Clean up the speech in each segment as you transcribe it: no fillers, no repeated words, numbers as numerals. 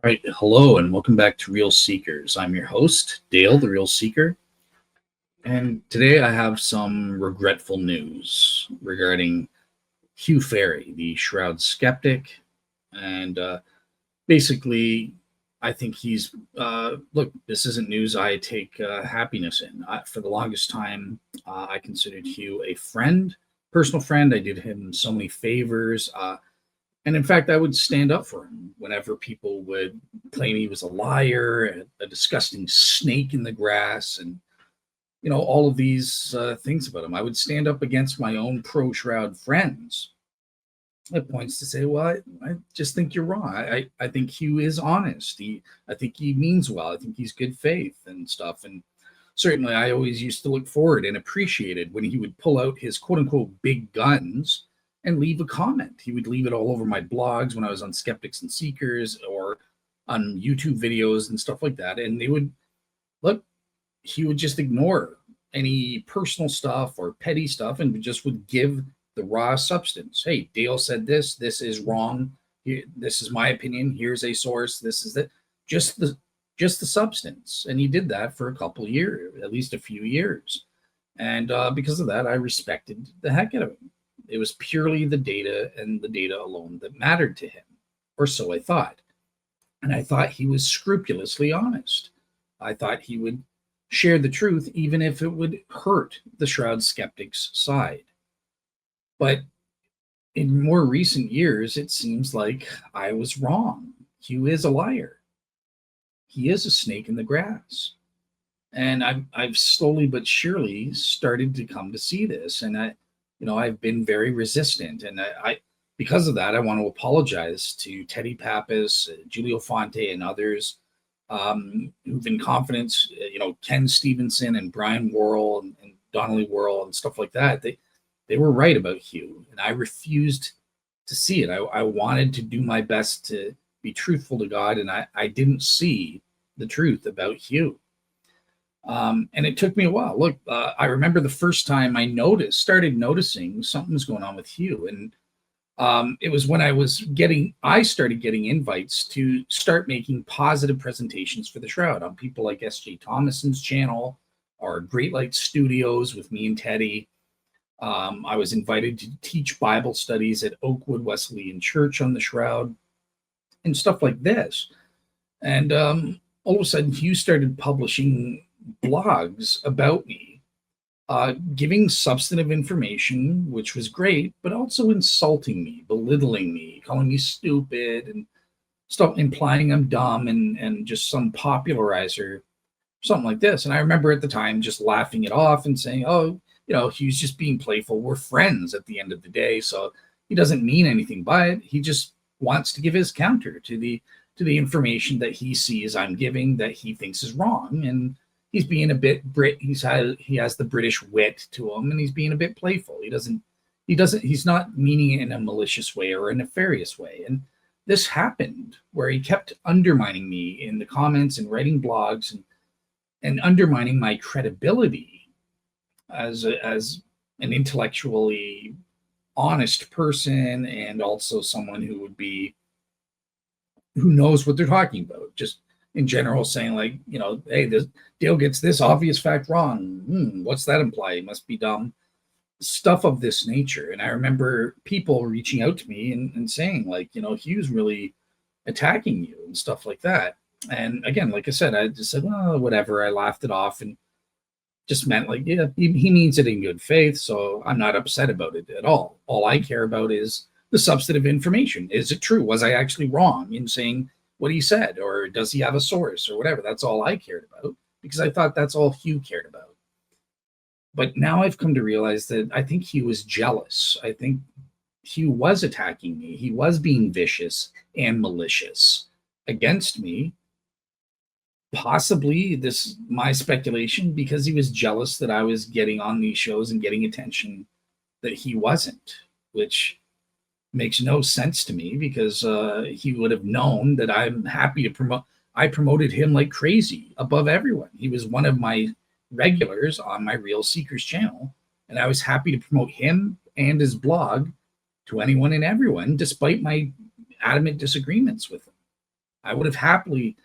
All right, hello and welcome back to Real Seekers. I'm your host, Dale, the Real Seeker, and today I have some regretful news regarding Hugh Farey, the Shroud skeptic, and basically, I think he's look. This isn't news I take happiness in. For the longest time, I considered Hugh a friend, personal friend. I did him so many favors. And in fact, I would stand up for him whenever people would claim he was a liar, a disgusting snake in the grass, and all of these things about him. I would stand up against my own pro Shroud friends at points to say, "Well, I just think you're wrong. I think Hugh is honest. I think he means well. I think he's good faith and stuff." And certainly, I always used to look forward and appreciated when he would pull out his quote unquote big guns and leave a comment. He would leave it all over my blogs when I was on Skeptics and Seekers or on YouTube videos and stuff like that. And they would look, he would just ignore any personal stuff or petty stuff and just would give the raw substance. Hey, Dale said this. This is wrong. This is my opinion. Here's a source. This is the just the just the substance. And he did that for a couple of years, at least a few years. And because of that, I respected the heck out of him. It was purely the data and the data alone that mattered to him, or so I thought. And I thought he was scrupulously honest. I thought he would share the truth, even if it would hurt the Shroud skeptics' side. But in more recent years, it seems like I was wrong. Hugh is a liar. He is a snake in the grass. And I've slowly but surely started to come to see this. And I've been very resistant. And because of that, I want to apologize to Teddy Pappas, Giulio Fonte, and others who've in confidence, Ken Stevenson and Brian Worrell and Donnelly Worrell and stuff like that. They were right about Hugh, and I refused to see it. I wanted to do my best to be truthful to God, and I didn't see the truth about Hugh. And it took me a while. Look, I remember the first time I started noticing something was going on with Hugh. And it was when I started getting invites to start making positive presentations for the Shroud on people like S.J. Thomason's channel or Great Light Studios with me and Teddy. I was invited to teach Bible studies at Oakwood Wesleyan Church on the Shroud and stuff like this. And all of a sudden, Hugh started publishing blogs about me, giving substantive information, which was great, but also insulting me, belittling me, calling me stupid, and stuff, implying I'm dumb and just some popularizer, something like this. And I remember at the time just laughing it off and saying, "Oh, Hugh's just being playful. We're friends at the end of the day, so he doesn't mean anything by it. He just wants to give his counter to the information that he sees I'm giving that he thinks is wrong." And he's being a bit he has the British wit to him, and he's being a bit playful. He's not meaning it in a malicious way or a nefarious way. And this happened where he kept undermining me in the comments and writing blogs and undermining my credibility as an intellectually honest person, and also someone who knows what they're talking about. Just in general, saying like, hey, this Dale gets this obvious fact wrong. What's that imply? He must be dumb. Stuff of this nature. And I remember people reaching out to me and saying like, Hugh's really attacking you and stuff like that. And again, like I said, I just said, well, whatever. I laughed it off and just meant like, yeah, he means it in good faith. So I'm not upset about it at all. All I care about is the substantive information. Is it true? Was I actually wrong in saying what he said, or does he have a source or whatever? That's all I cared about, because I thought that's all Hugh cared about. But now I've come to realize that I think Hugh was jealous. I think Hugh was attacking me. He was being vicious and malicious against me. Possibly, this my speculation, because he was jealous that I was getting on these shows and getting attention that he wasn't, which makes no sense to me, because he would have known that I'm happy to promote. I promoted him like crazy above everyone. He was one of my regulars on my Real Seekers channel, and I was happy to promote him and his blog to anyone and everyone, despite my adamant disagreements with him. I would have happily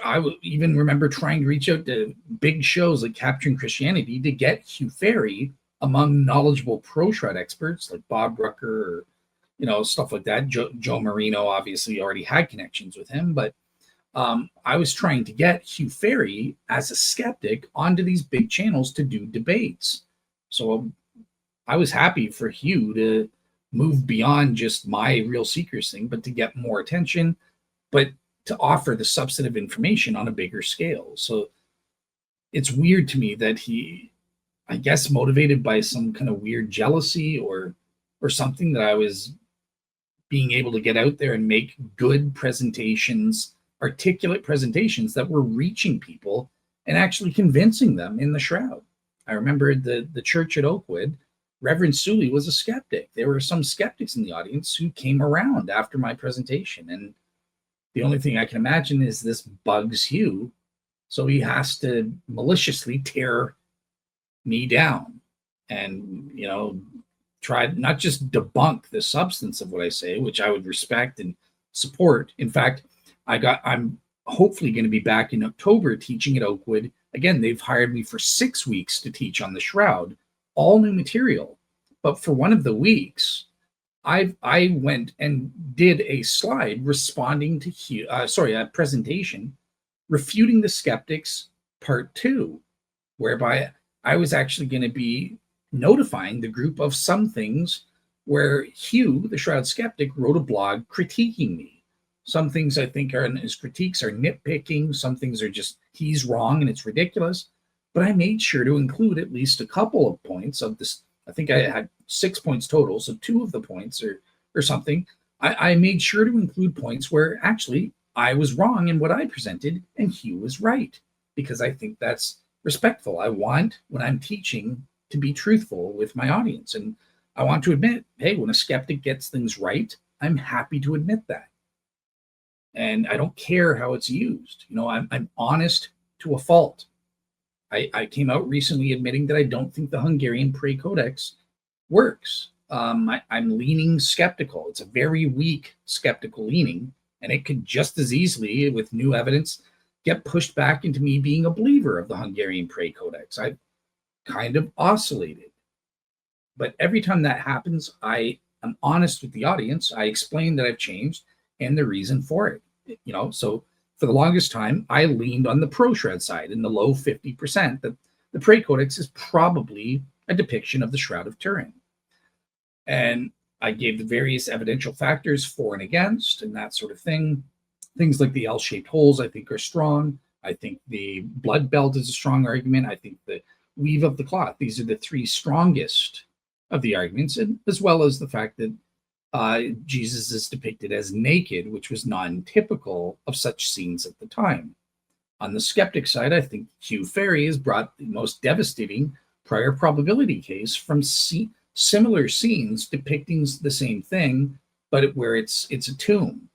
I would even remember trying to reach out to big shows like Capturing Christianity to get Hugh Farey among knowledgeable pro-shroud experts like Bob Rucker or stuff like that. Joe Marino obviously already had connections with him, but I was trying to get Hugh Farey as a skeptic onto these big channels to do debates. So I was happy for Hugh to move beyond just my Real Seekers thing, but to get more attention, but to offer the substantive information on a bigger scale. So it's weird to me that he, I guess, motivated by some kind of weird jealousy or something, that I was being able to get out there and make good presentations, articulate presentations that were reaching people and actually convincing them in the Shroud. I remember the church at Oakwood, Reverend Sully was a skeptic. There were some skeptics in the audience who came around after my presentation. And the only thing I can imagine is this bugs Hugh. So he has to maliciously tear me down and, try not just debunk the substance of what I say, which I would respect and support. In fact, I'm hopefully going to be back in October teaching at Oakwood. Again, they've hired me for 6 weeks to teach on the Shroud, all new material. But for one of the weeks, I went and did a slide responding to a presentation refuting the skeptics part 2, whereby I was actually going to be notifying the group of some things where Hugh, the Shroud skeptic, wrote a blog critiquing me. Some things I think his critiques are nitpicking. Some things are just he's wrong and it's ridiculous. But I made sure to include at least a couple of points of this. I think I had 6 points total, so 2 of the points or something. I made sure to include points where actually I was wrong in what I presented and Hugh was right, because I think that's respectful. I want, when I'm teaching, to be truthful with my audience. And I want to admit, hey, when a skeptic gets things right, I'm happy to admit that. And I don't care how it's used. I'm honest to a fault. I came out recently admitting that I don't think the Hungarian Prey Codex works. I'm leaning skeptical. It's a very weak skeptical leaning, and it could just as easily, with new evidence, get pushed back into me being a believer of the Hungarian Prey Codex. I've kind of oscillated. But every time that happens, I am honest with the audience. I explain that I've changed and the reason for it. So for the longest time, I leaned on the pro-shroud side in the low 50%, that the Prey Codex is probably a depiction of the Shroud of Turin. And I gave the various evidential factors for and against and that sort of thing. Things like the L-shaped holes, I think, are strong. I think the blood belt is a strong argument. I think the weave of the cloth, these are the 3 strongest of the arguments, and as well as the fact that Jesus is depicted as naked, which was non-typical of such scenes at the time. On the skeptic side, I think Hugh Farey has brought the most devastating prior probability case from similar scenes depicting the same thing, but where it's a tomb.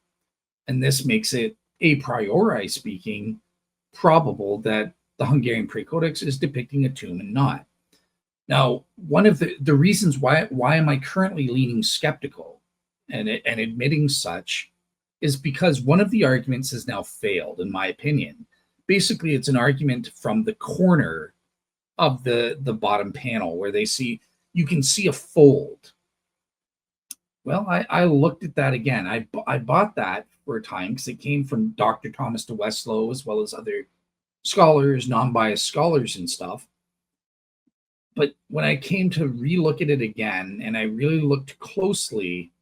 And this makes it, a priori speaking, probable that the Hungarian Prey Codex is depicting a tomb and not. Now, one of the reasons why am I currently leaning skeptical and admitting such is because one of the arguments has now failed, in my opinion. Basically, it's an argument from the corner of the bottom panel where you can see a fold. Well, I looked at that again. I bought that for a time because it came from Dr. Thomas de Westlow, as well as other scholars, non-biased scholars and stuff. But when I came to relook at it again, and I really looked closely,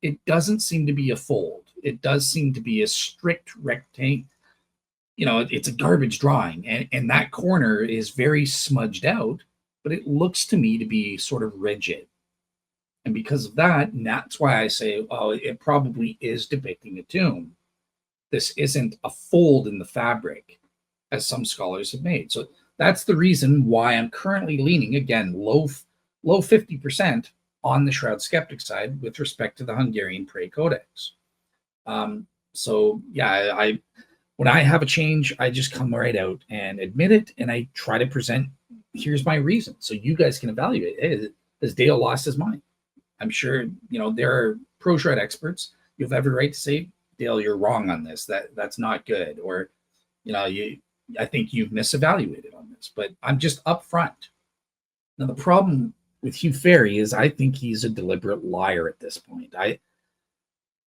it doesn't seem to be a fold. It does seem to be a strict rectangle. It's a garbage drawing, and that corner is very smudged out, but it looks to me to be sort of rigid. And because of that, and that's why I say, oh, it probably is depicting a tomb. This isn't a fold in the fabric, as some scholars have made. So that's the reason why I'm currently leaning, again, low 50% on the Shroud skeptic side with respect to the Hungarian Prey Codex. So yeah, when I have a change, I just come right out and admit it, and I try to present, here's my reason, so you guys can evaluate. Hey, has Dale lost his mind? I'm sure there are pro-shroud experts. You have every right to say, Dale, you're wrong on this. That's not good. Or, I think you've misevaluated on this, but I'm just upfront. Now, the problem with Hugh Farey is I think he's a deliberate liar at this point.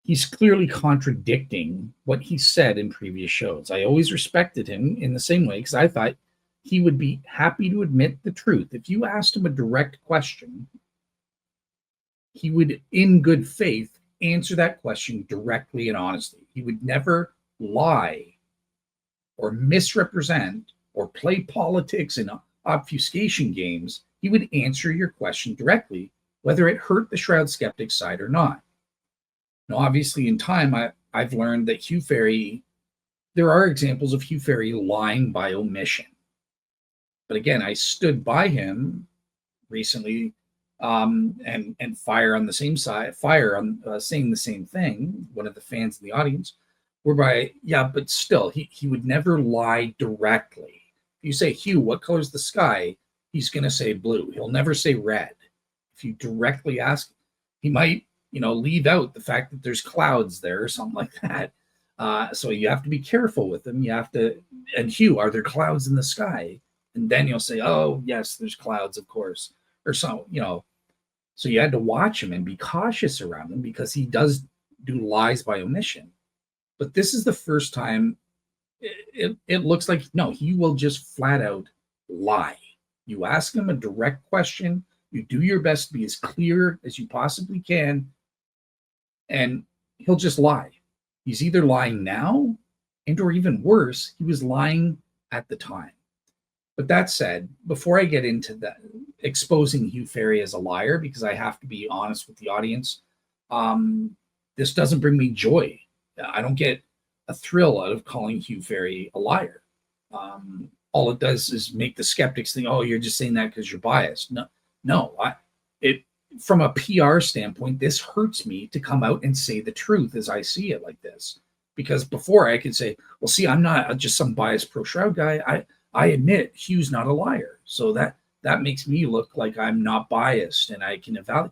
He's clearly contradicting what he said in previous shows. I always respected him in the same way because I thought he would be happy to admit the truth. If you asked him a direct question, he would, in good faith, answer that question directly and honestly. He would never lie or misrepresent or play politics and obfuscation games. He would answer your question directly, whether it hurt the Shroud skeptic side or not. Now, obviously, in time, I've learned that Hugh Farey, there are examples of Hugh Farey lying by omission. But again, I stood by him recently and Fire on the same side, Fire on saying the same thing, one of the fans in the audience, whereby, yeah, but still, he would never lie directly. If you say, Hugh, what color's the sky? He's going to say blue. He'll never say red. If you directly ask, he might, leave out the fact that there's clouds there or something like that. So you have to be careful with him. You have to, and Hugh, are there clouds in the sky? And then you'll say, oh, yes, there's clouds, of course. Or so, so you had to watch him and be cautious around him because he does do lies by omission. But this is the first time it looks like, no, he will just flat out lie. You ask him a direct question, you do your best to be as clear as you possibly can, and he'll just lie. He's either lying now, and or even worse, he was lying at the time. But that said, before I get into that, exposing Hugh Farey as a liar, because I have to be honest with the audience, this doesn't bring me joy. I don't get a thrill out of calling Hugh Farey a liar. All it does is make the skeptics think, oh, you're just saying that because you're biased. No, from a PR standpoint, this hurts me to come out and say the truth as I see it like this. Because before I could say, well, see, I'm not just some biased pro-Shroud guy. I admit Hugh's not a liar. So that makes me look like I'm not biased and I can evaluate.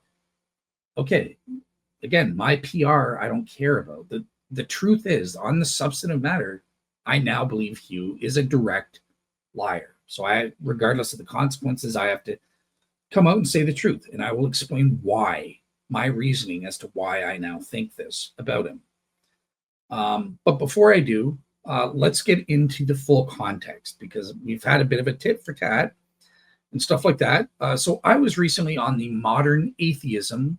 Okay, again, my PR, I don't care about. The truth is, on the substantive matter, I now believe Hugh is a direct liar. So regardless of the consequences, I have to come out and say the truth. And I will explain why, my reasoning as to why I now think this about him. But before I do, let's get into the full context, because we've had a bit of a tit for tat and stuff like that. So I was recently on the Modern Atheism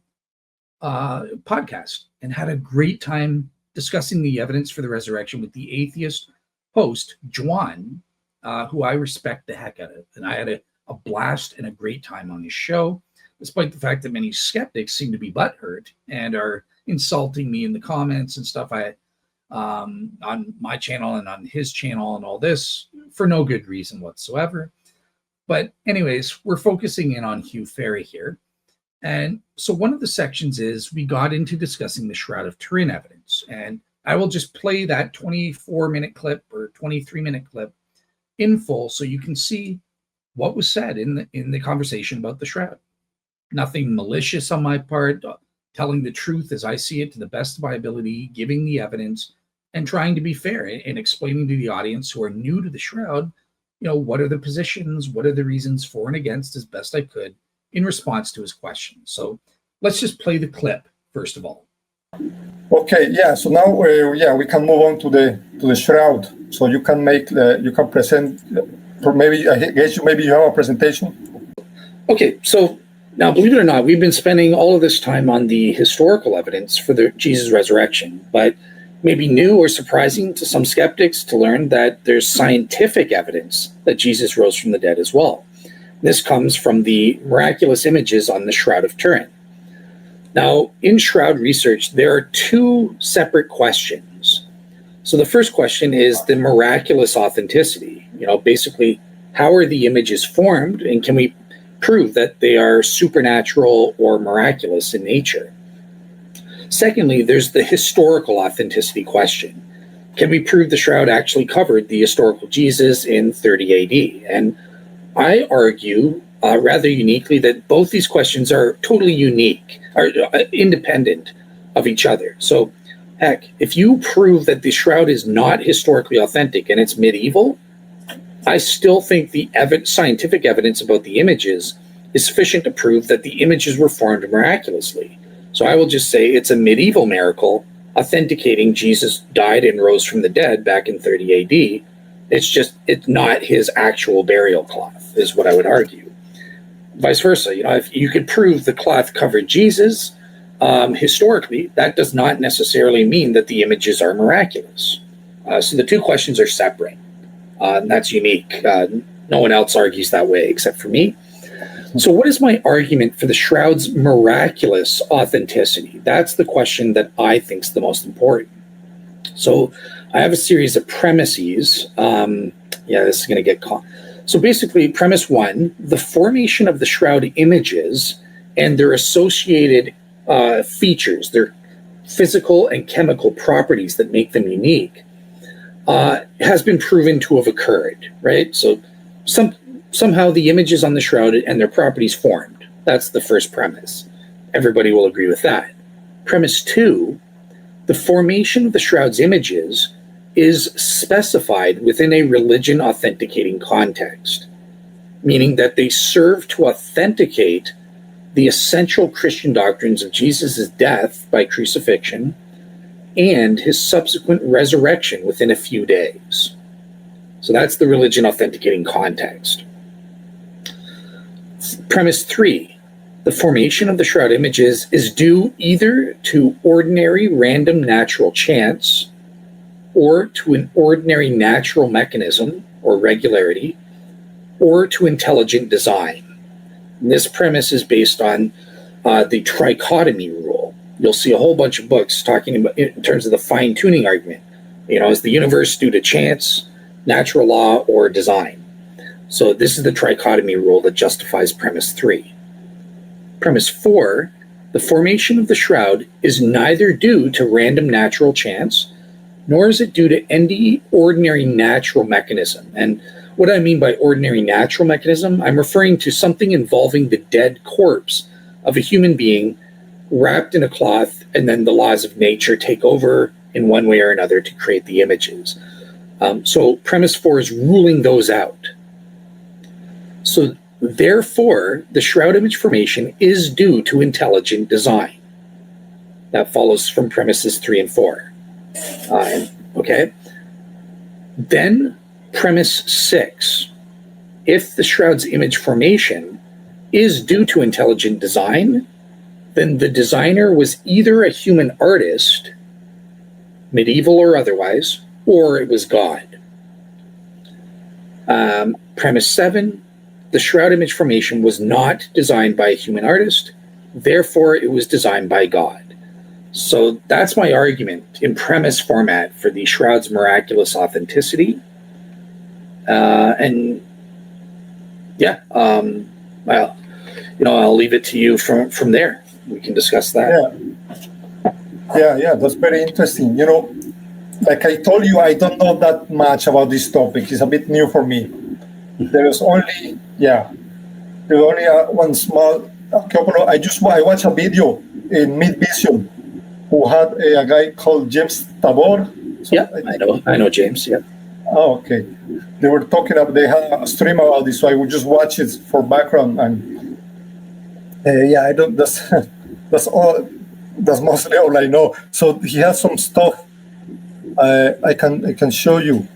podcast and had a great time discussing the evidence for the resurrection with the atheist host, Juan, who I respect the heck out of. And I had a blast and a great time on his show, despite the fact that many skeptics seem to be butthurt and are insulting me in the comments and stuff on my channel and on his channel and all this for no good reason whatsoever. But anyways, we're focusing in on Hugh Farey here. And so one of the sections is we got into discussing the Shroud of Turin evidence. And I will just play that 24-minute clip or 23-minute clip in full so you can see what was said in the conversation about the Shroud. Nothing malicious on my part, telling the truth as I see it to the best of my ability, giving the evidence, and trying to be fair and explaining to the audience who are new to the Shroud, what are the positions, what are the reasons for and against as best I could in response to his questions. So let's just play the clip first of all. Okay, yeah. So now, we can move on to the Shroud. So you can present. Maybe I guess maybe you have a presentation. Okay, so now, believe it or not, we've been spending all of this time on the historical evidence for the Jesus resurrection, but maybe new or surprising to some skeptics to learn that there's scientific evidence that Jesus rose from the dead as well. This comes from the miraculous images on the Shroud of Turin. Now, in Shroud research, there are two separate questions. So the first question is the miraculous authenticity. Basically, how are the images formed, and can we prove that they are supernatural or miraculous in nature? Secondly, there's the historical authenticity question. Can we prove the Shroud actually covered the historical Jesus in 30 AD? And I argue rather uniquely that both these questions are totally unique, are independent of each other. So Heck, if you prove that the Shroud is not historically authentic and it's medieval, I still think the scientific evidence about the images is sufficient to prove that the images were formed miraculously. So I will just say it's a medieval miracle authenticating Jesus died and rose from the dead back in 30 AD. It's not his actual burial cloth, is what I would argue. Vice versa, if you could prove the cloth covered Jesus, historically, that does not necessarily mean that the images are miraculous. So the two questions are separate. And that's unique. No one else argues that way except for me. So what is my argument for the Shroud's miraculous authenticity? That's the question that I think is the most important. So I have a series of premises. This is going to get caught. So basically, premise one, the formation of the Shroud images and their associated features, their physical and chemical properties that make them unique, has been proven to have occurred, right? So somehow the images on the Shroud and their properties formed. That's the first premise. Everybody will agree with that. Premise two, the formation of the Shroud's images is specified within a religion authenticating context, meaning that they serve to authenticate the essential Christian doctrines of Jesus' death by crucifixion and his subsequent resurrection within a few days. So that's the religion authenticating context. Premise three, the formation of the Shroud images is due either to ordinary random natural chance or to an ordinary natural mechanism or regularity or to intelligent design. And this premise is based on the trichotomy rule. You'll see a whole bunch of books talking about in terms of the fine-tuning argument. Is the universe due to chance, natural law, or design? So this is the trichotomy rule that justifies premise three. Premise four, the formation of the Shroud is neither due to random natural chance, nor is it due to any ordinary natural mechanism. And what I mean by ordinary natural mechanism, I'm referring to something involving the dead corpse of a human being wrapped in a cloth, and then the laws of nature take over in one way or another to create the images. So premise four is ruling those out. So therefore, the Shroud image formation is due to intelligent design. That follows from premises 3 and 4. Okay. Then premise 6. If the Shroud's image formation is due to intelligent design, then the designer was either a human artist, medieval or otherwise, or it was God. Premise 7. The Shroud image formation was not designed by a human artist, therefore it was designed by God. So that's my argument in premise format for the Shroud's miraculous authenticity. I'll leave it to you from there. We can discuss that. Yeah, that's very interesting. Like I told you, I don't know that much about this topic. It's a bit new for me. There's only one small couple. I watched a video in Mid Vision who had a guy called James Tabor. I know James. Yeah. Oh, okay. They were talking about. They had a stream about this, so I would just watch it for background. And I don't. That's all. That's mostly all I know. So he has some stuff. I can show you.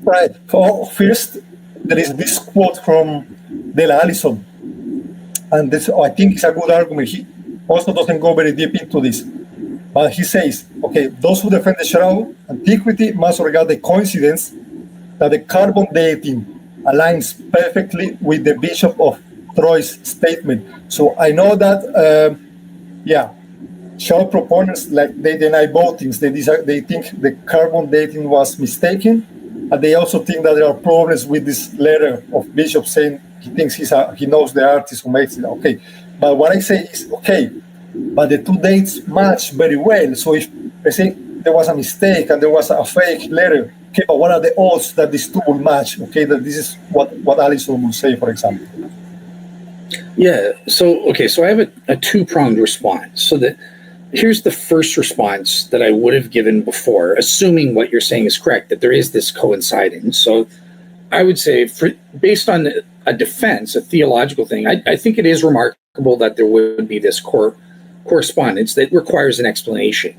Right. First, there is this quote from Dale Allison, and this I think is a good argument. He also doesn't go very deep into this, but he says, okay, those who defend the Shroud antiquity must regard the coincidence that the carbon dating aligns perfectly with the Bishop of Troyes statement. So I know that, Shroud proponents, like, they deny both things. They think the carbon dating was mistaken. And they also think that there are problems with this letter of Bishop saying he thinks he knows the artist who makes it. Okay, but what I say is, okay, but the two dates match very well. So if they say there was a mistake and there was a fake letter, okay, but what are the odds that these two will match? Okay, that this is what Allison will say, for example. Yeah. So I have a two-pronged response. So that here's the first response that I would have given before, assuming what you're saying is correct, that there is this coincidence. So I would say, based on a defense, a theological thing, I think it is remarkable that there would be this correspondence that requires an explanation.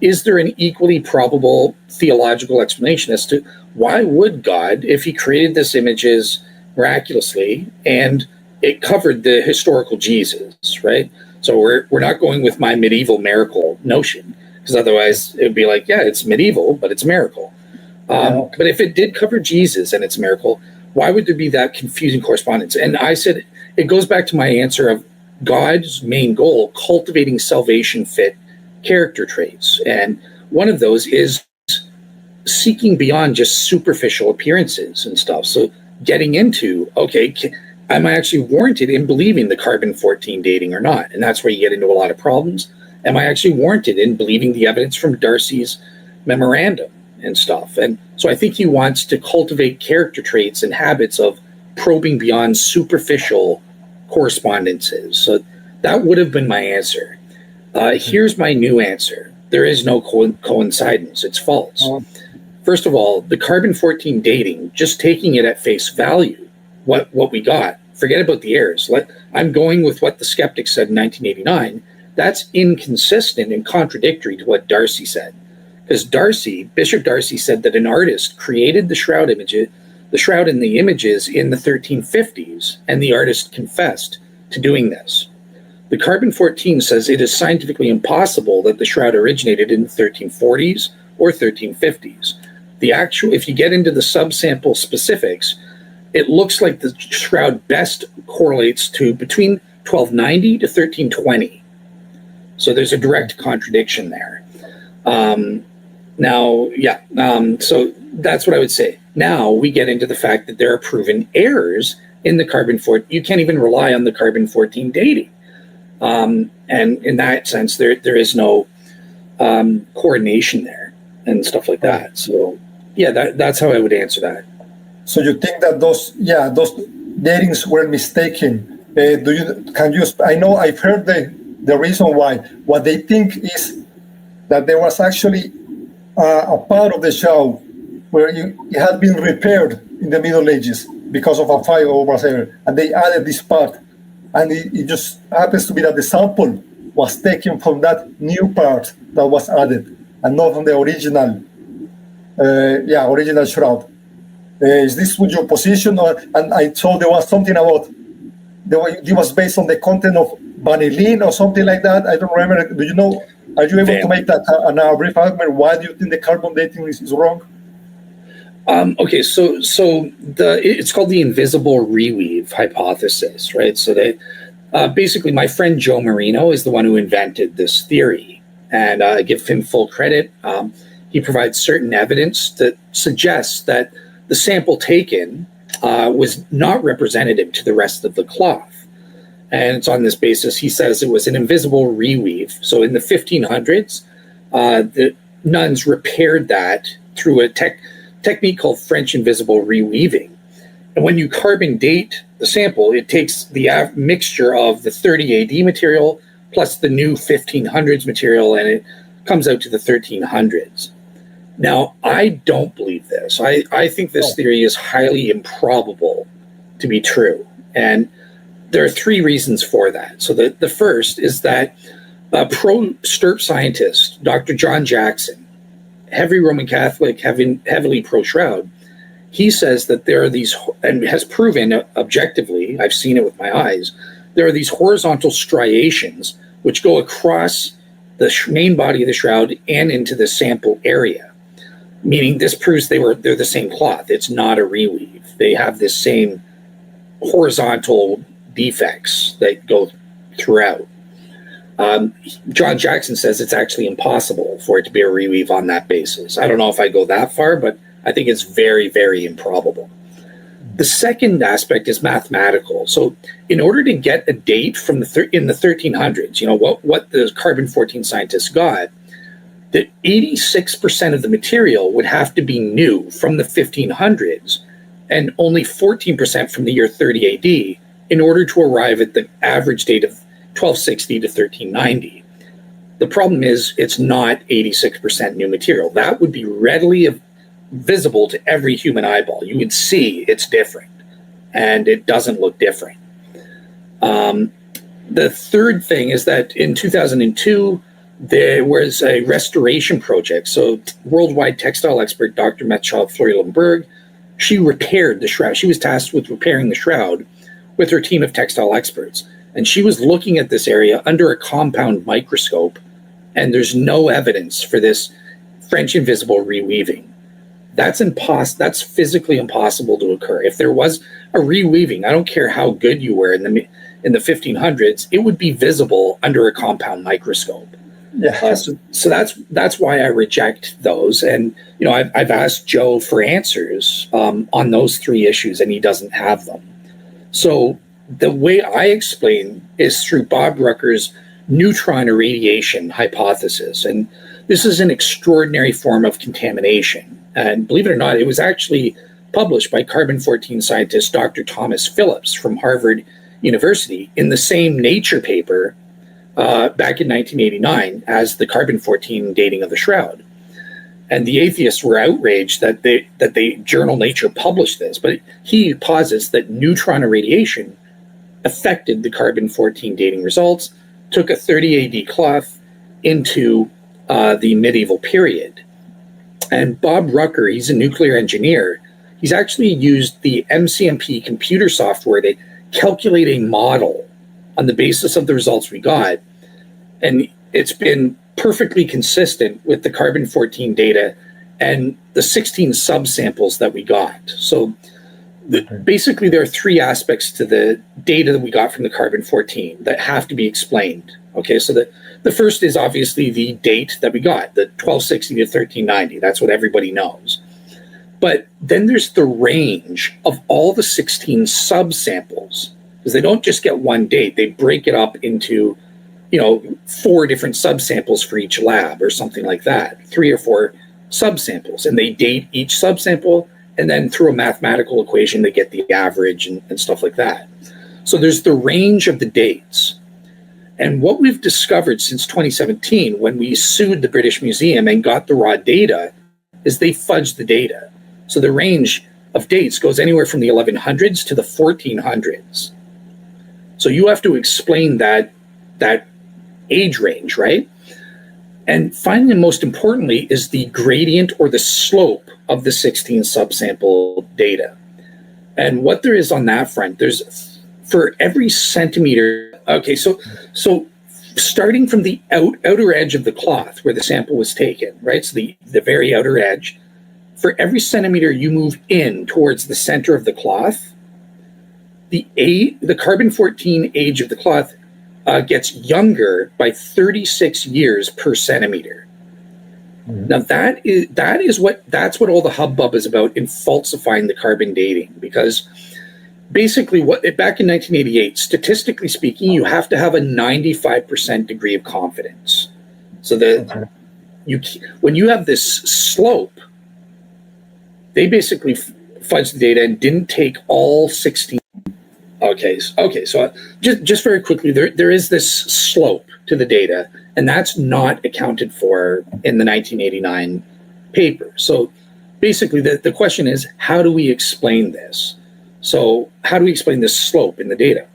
Is there an equally probable theological explanation as to why would God, if he created this images miraculously and it covered the historical Jesus, right? So we're not going with my medieval miracle notion, because otherwise it would be like, yeah, it's medieval, but it's a miracle. But if it did cover Jesus and it's a miracle, why would there be that confusing correspondence? And I said, it goes back to my answer of God's main goal, cultivating salvation fit character traits. And one of those is seeking beyond just superficial appearances and stuff. So getting into, okay, am I actually warranted in believing the carbon-14 dating or not? And that's where you get into a lot of problems. Am I actually warranted in believing the evidence from Darcy's memorandum and stuff? And so I think he wants to cultivate character traits and habits of probing beyond superficial correspondences. So that would have been my answer. Here's my new answer. There is no coincidence. It's false. First of all, the carbon-14 dating, just taking it at face value, what we got, forget about the errors. I'm going with what the Skeptic said in 1989. That's inconsistent and contradictory to what Darcy said. Because Bishop Darcy said that an artist created the Shroud and the images in the 1350s, and the artist confessed to doing this. The carbon-14 says it is scientifically impossible that the Shroud originated in the 1340s or 1350s. If you get into the subsample specifics, it looks like the Shroud best correlates to between 1290 to 1320. So there's a direct contradiction there. So that's what I would say. Now we get into the fact that there are proven errors in the carbon-14. You can't even rely on the carbon-14 dating. And in that sense, there is no coordination there and stuff like that. So yeah, that's how I would answer that. So you think that those datings were mistaken? I know I've heard the reason why. What they think is that there was actually a part of the show where it had been repaired in the Middle Ages because of a fire or whatever, and they added this part, and it just happens to be that the sample was taken from that new part that was added, and not from the original Shroud. Is this with your position? And I told there was something about it was based on the content of vanillin or something like that. I don't remember. Do you know? Are you able to make that a brief argument? Why do you think the carbon dating is wrong? Okay, so it's called the invisible reweave hypothesis, right? So basically, my friend Joe Marino is the one who invented this theory, and I give him full credit. He provides certain evidence that suggests that the sample taken was not representative to the rest of the cloth. And it's on this basis, he says it was an invisible reweave. So in the 1500s, the nuns repaired that through a technique called French invisible reweaving. And when you carbon date the sample, it takes the mixture of the 30 AD material plus the new 1500s material, and it comes out to the 1300s. Now, I don't believe this. I think this theory is highly improbable to be true. And there are three reasons for that. So the first is that pro-STURP scientist, Dr. John Jackson, heavy Roman Catholic, heavily pro-Shroud, he says that there are these, and has proven objectively, I've seen it with my eyes, there are these horizontal striations which go across the main body of the Shroud and into the sample area. Meaning this proves they're the same cloth. It's not a reweave. They have this same horizontal defects that go throughout. John Jackson says it's actually impossible for it to be a reweave on that basis. I don't know if I go that far, but I think it's very, very improbable. The second aspect is mathematical. So in order to get a date from in the 1300s, what the carbon-14 scientists got, that 86% of the material would have to be new from the 1500s and only 14% from the year 30 AD in order to arrive at the average date of 1260 to 1390. The problem is it's not 86% new material. That would be readily visible to every human eyeball. You would see it's different, and it doesn't look different. The third thing is that in 2002, there was a restoration project. So worldwide textile expert Dr. Metcalf Fleury-Lemberg, she repaired the shroud. She was tasked with repairing the shroud with her team of textile experts. And she was looking at this area under a compound microscope, and there's no evidence for this French invisible reweaving. That's physically impossible to occur. If there was a reweaving, I don't care how good you were in the 1500s, it would be visible under a compound microscope. Yeah. So that's why I reject those. And I've asked Joe for answers on those three issues, and he doesn't have them. So the way I explain is through Bob Rucker's neutron irradiation hypothesis. And this is an extraordinary form of contamination. And believe it or not, it was actually published by carbon-14 scientist Dr. Thomas Phillips from Harvard University in the same Nature paper back in 1989 as the carbon-14 dating of the shroud. And the atheists were outraged that the journal Nature published this, but he posits that neutron irradiation affected the carbon-14 dating results, took a 30 AD cloth into the medieval period. And Bob Rucker, he's a nuclear engineer. He's actually used the MCMP computer software to calculate a model on the basis of the results we got. And it's been perfectly consistent with the carbon-14 data and the 16 subsamples that we got. So basically, there are three aspects to the data that we got from the carbon-14 that have to be explained. Okay, so the first is obviously the date that we got, the 1260 to 1390. That's what everybody knows. But then there's the range of all the 16 subsamples, because they don't just get one date. They break it up into 4 different subsamples for each lab or something like that, 3 or 4 subsamples, and they date each subsample, and then through a mathematical equation, they get the average and stuff like that. So there's the range of the dates. And what we've discovered since 2017, when we sued the British Museum and got the raw data, is they fudged the data. So the range of dates goes anywhere from the 1100s to the 1400s. So you have to explain that age range, right? And finally, and most importantly, is the gradient or the slope of the 16 subsample data. And what there is on that front, there's for every centimeter. Okay, so starting from the outer edge of the cloth where the sample was taken, right? So the very outer edge, for every centimeter you move in towards the center of the cloth, the carbon-14 age of the cloth gets younger by 36 years per centimeter. Mm-hmm. Now that's what all the hubbub is about in falsifying the carbon dating, because basically back in 1988, statistically speaking, you have to have a 95% degree of confidence. So when you have this slope, they basically fudged the data and didn't take all 16. Okay. So just very quickly, there is this slope to the data, and that's not accounted for in the 1989 paper. So basically, the question is, how do we explain this? So how do we explain this slope in the data?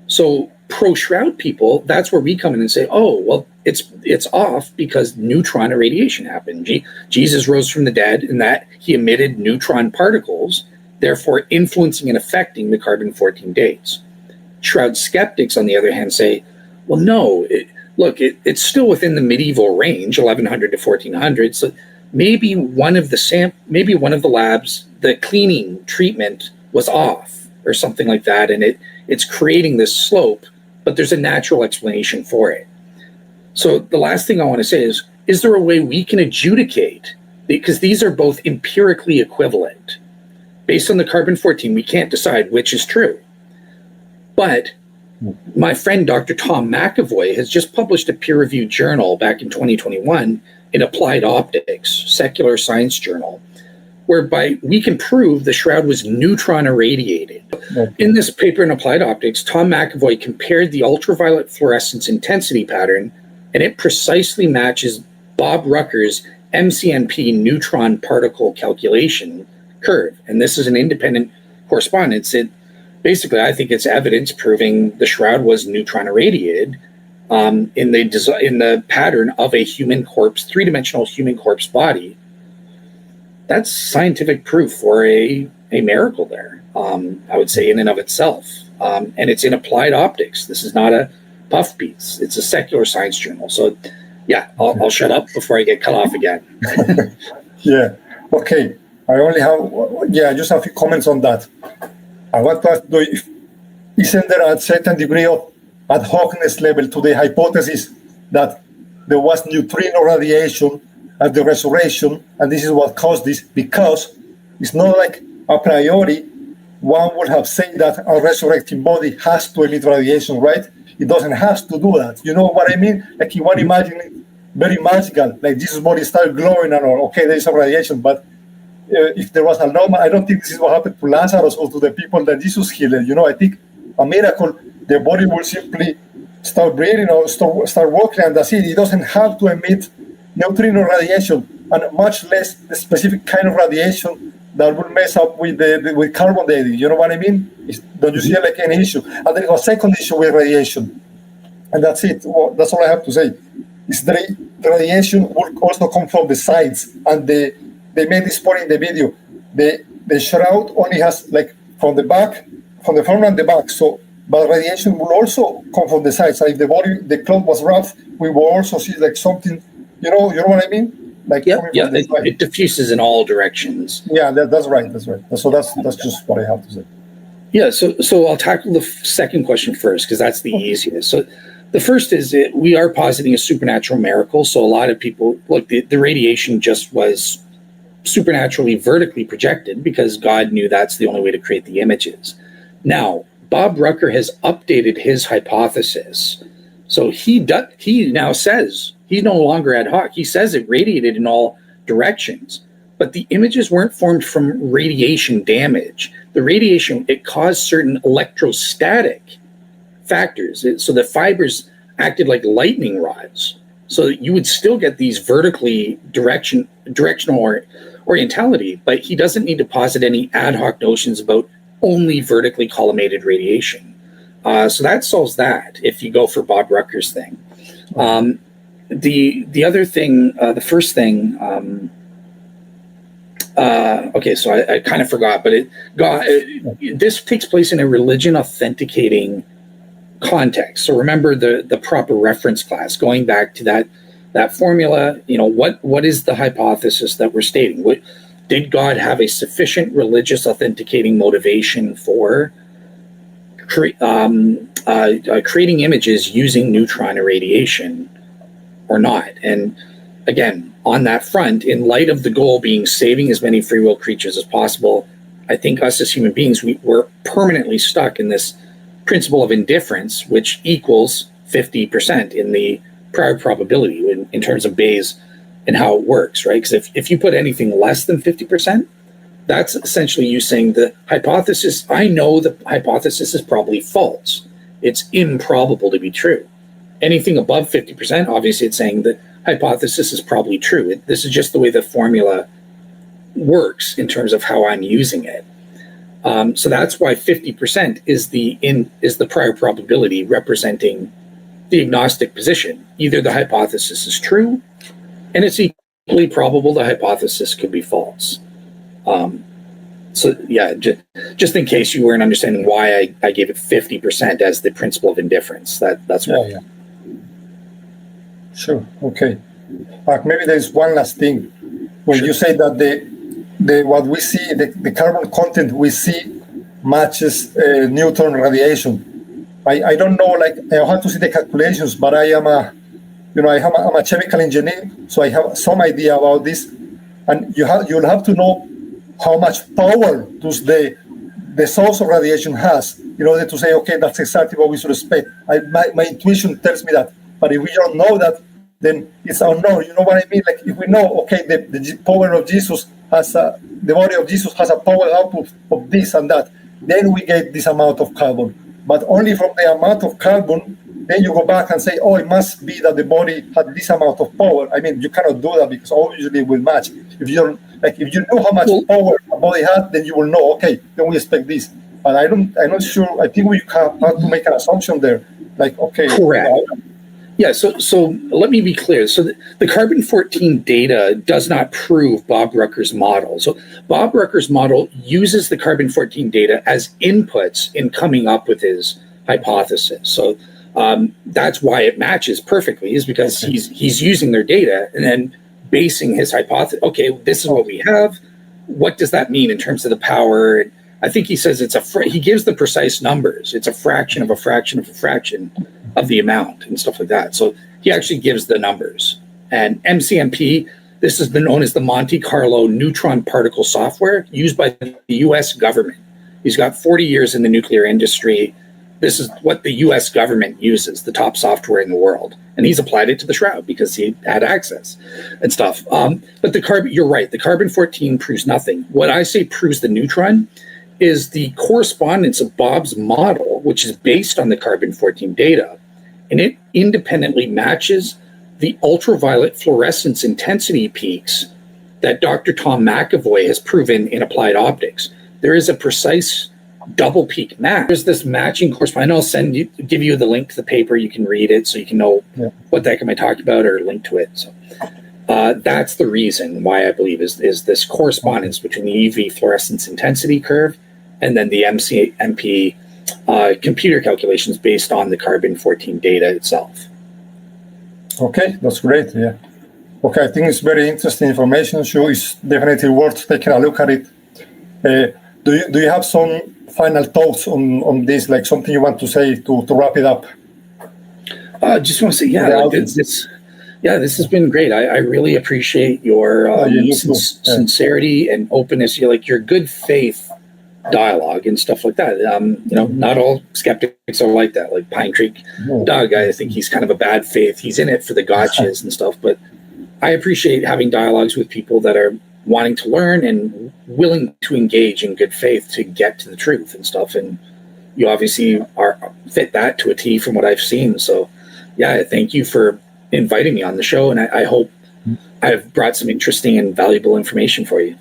So pro-shroud people, that's where we come in and say, oh, well, it's off because neutron irradiation happened. Jesus rose from the dead, and that he emitted neutron particles, therefore influencing and affecting the carbon-14 dates. Shroud skeptics, on the other hand, say, well, no, it's still within the medieval range, 1100 to 1400. So maybe one of the labs, the cleaning treatment was off or something like that, and it's creating this slope, but there's a natural explanation for it. So the last thing I want to say is there a way we can adjudicate, because these are both empirically equivalent. Based on the carbon-14, we can't decide which is true. But my friend Dr. Tom McAvoy has just published a peer-reviewed journal back in 2021 in Applied Optics, secular science journal, whereby we can prove the shroud was neutron irradiated. Okay. In this paper in Applied Optics, Tom McAvoy compared the ultraviolet fluorescence intensity pattern and it precisely matches Bob Rucker's MCMP neutron particle calculation curve. And this is an independent correspondence. It basically, I think it's evidence proving the shroud was neutron irradiated in the pattern of a human corpse, three-dimensional human corpse body. That's scientific proof for a miracle there, I would say, in and of itself. And it's in Applied Optics. This is not a puff piece. It's a secular science journal. So, yeah, I'll shut up before I get cut off again. Yeah. Okay. I only have, just a few comments on that. I want to ask, isn't there a certain degree of ad hocness level to the hypothesis that there was neutrino radiation at the resurrection, and this is what caused this? Because it's not like a priori one would have said that a resurrecting body has to emit radiation, right? It doesn't have to do that. You know what I mean? Like you want to imagine it very magical, like Jesus' body started glowing and all. Okay, there is some radiation, but if there was a normal, I don't think this is what happened to Lazarus or to the people that Jesus healed. You know, I think a miracle, the body will simply start breathing or start walking, and that's it. It doesn't have to emit neutrino radiation, and much less the specific kind of radiation that will mess up with with carbon dating. You know what I mean? Don't you see it like any issue? And there is a second issue with radiation, and that's it. Well, that's all I have to say. Is the radiation will also come from the sides, and they made this point in the video. The shroud only has like from the back, from the front and the back. So, but radiation will also come from the sides. So if the cloth was rough, we will also see like something. You know what I mean? Like it diffuses in all directions. Yeah, that's right. So that's just what I have to say. Yeah. So I'll tackle the second question first because that's the easiest. So the first is that we are positing a supernatural miracle. So a lot of people look, the radiation just was supernaturally vertically projected because God knew that's the only way to create the images. Now, Bob Rucker has updated his hypothesis. So he now says he's no longer ad hoc. He says it radiated in all directions, but the images weren't formed from radiation damage. The radiation, it caused certain electrostatic factors. So the fibers acted like lightning rods. So you would still get these vertically directional orientality, but he doesn't need to posit any ad hoc notions about only vertically collimated radiation. So that solves that if you go for Bob Rucker's thing. The other thing, the first thing, okay, so I kind of forgot, but this takes place in a religion authenticating context. So remember the proper reference class, going back to that formula. You know, what is the hypothesis that we're stating? Did God have a sufficient religious authenticating motivation for creating images using neutron irradiation or not? And again, on that front, in light of the goal being saving as many free will creatures as possible, I think us as human beings, we're permanently stuck in this principle of indifference, which equals 50% in the prior probability in terms of Bayes and how it works, right? Because if you put anything less than 50%, that's essentially you saying the hypothesis, I know the hypothesis is probably false. It's improbable to be true. Anything above 50%, obviously it's saying the hypothesis is probably true. This is just the way the formula works in terms of how I'm using it. So that's why 50% is the prior probability representing the agnostic position. Either the hypothesis is true, and it's equally probable the hypothesis could be false. So yeah, just in case you weren't understanding why I gave it 50% as the principle of indifference. That's why. Yeah. Sure. Okay. Maybe there's one last thing. When you say that the what we see, the carbon content we see matches neutron radiation. I don't know, like I have to see the calculations, but I'm a chemical engineer, so I have some idea about this. And you'll have to know how much power does the source of radiation has in order to say, okay, that's exactly what we should expect. My intuition tells me that. But if we don't know that, then it's unknown. You know what I mean? Like if we know, okay, the power of Jesus has the body of Jesus has a power output of this and that, then we get this amount of carbon. But only from the amount of carbon then you go back and say, oh, it must be that the body had this amount of power. I mean, you cannot do that because obviously it will match. If you don't, like, if you know how much power a body had, then you will know, okay, then we expect this. But I'm not sure. I think we have to make an assumption there. Like, okay. Correct. Yeah, so let me be clear. So the carbon-14 data does not prove Bob Rucker's model. So Bob Rucker's model uses the carbon-14 data as inputs in coming up with his hypothesis. So that's why it matches perfectly, is because he's using their data and then basing his hypothesis. Okay, this is what we have. What does that mean in terms of the power? I think he says he gives the precise numbers. It's a fraction of a fraction of a fraction of the amount and stuff like that. So he actually gives the numbers. And MCMP, this has been known as the Monte Carlo neutron particle software used by the US government. He's got 40 years in the nuclear industry. This is what the US government uses, the top software in the world. And he's applied it to the Shroud because he had access and stuff. But you're right, the carbon-14 proves nothing. What I say proves the neutron is the correspondence of Bob's model, which is based on the carbon-14 data, and it independently matches the ultraviolet fluorescence intensity peaks that Dr. Tom McAvoy has proven in applied optics. There is a precise double peak match. There's this matching correspondence. I'll give you the link to the paper. You can read it so you can know what the heck am I talking about, or link to it. So that's the reason why I believe is this correspondence between the UV fluorescence intensity curve and then the MCMP computer calculations based on the carbon-14 data itself. Okay, that's great. Yeah. Okay, I think it's very interesting information. So it's definitely worth taking a look at it. Do you have some final thoughts on this, like something you want to say to wrap it up? Just want to say, this has been great. I really appreciate your sincerity and openness. Your good faith dialogue and stuff like that. Not all skeptics are like that. Like Pine Creek Doug, I think he's kind of a bad faith. He's in it for the gotchas and stuff. But I appreciate having dialogues with people that are wanting to learn and willing to engage in good faith to get to the truth and stuff. And you obviously fit that to a T from what I've seen. So yeah, thank you for inviting me on the show. And I hope I've brought some interesting and valuable information for you.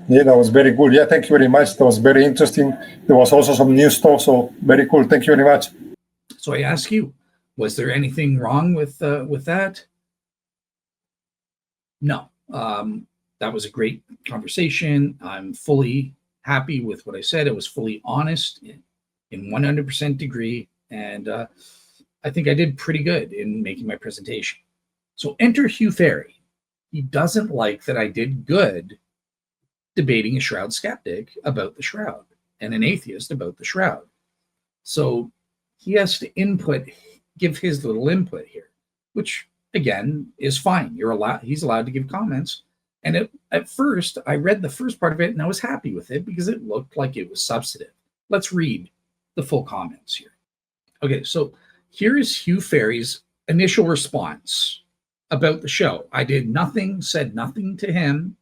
Yeah, that was very good. Yeah, thank you very much. That was very interesting. There was also some new stuff, so very cool. Thank you very much. So I ask you, was there anything wrong with that? No. That was a great conversation. I'm fully happy with what I said. It was fully honest in 100% degree. And I think I did pretty good in making my presentation. So enter Hugh Farey. He doesn't like that I did good debating a Shroud skeptic about the Shroud and an atheist about the Shroud. So he has to give his little input here, which again is fine. He's allowed to give comments. And at first, I read the first part of it and I was happy with it because it looked like it was substantive. Let's read the full comments here. Okay, so here is Hugh Farey's initial response about the show. I did nothing, said nothing to him.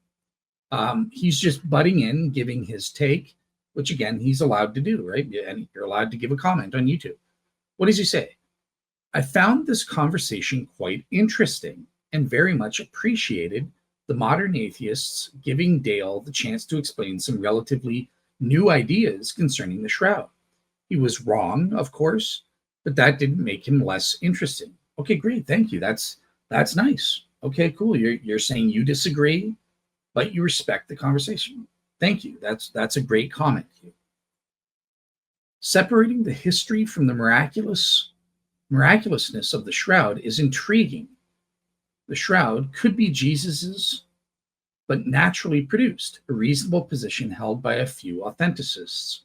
He's just butting in, giving his take, which again, he's allowed to do, right? And you're allowed to give a comment on YouTube. What does he say? I found this conversation quite interesting and very much appreciated the modern atheists giving Dale the chance to explain some relatively new ideas concerning the Shroud. He was wrong, of course, but that didn't make him less interesting. Okay, great. Thank you. That's nice. Okay, cool. You're saying you disagree, but you respect the conversation. Thank you. That's a great comment. Separating the history from the miraculousness of the Shroud is intriguing. The Shroud could be Jesus's, but naturally produced, a reasonable position held by a few authenticists.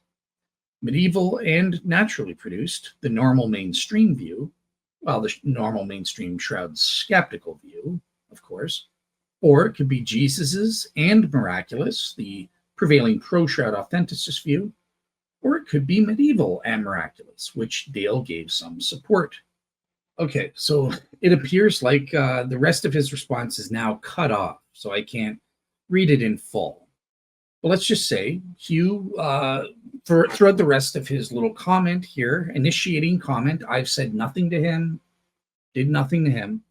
Medieval and naturally produced, the normal mainstream view, well, the normal mainstream Shroud's skeptical view, of course, or it could be Jesus's and miraculous, the prevailing pro-Shroud authenticist view, or it could be medieval and miraculous, which Dale gave some support. Okay, so it appears like the rest of his response is now cut off, so I can't read it in full. But let's just say Hugh, throughout the rest of his little comment here, initiating comment, I've said nothing to him, did nothing to him.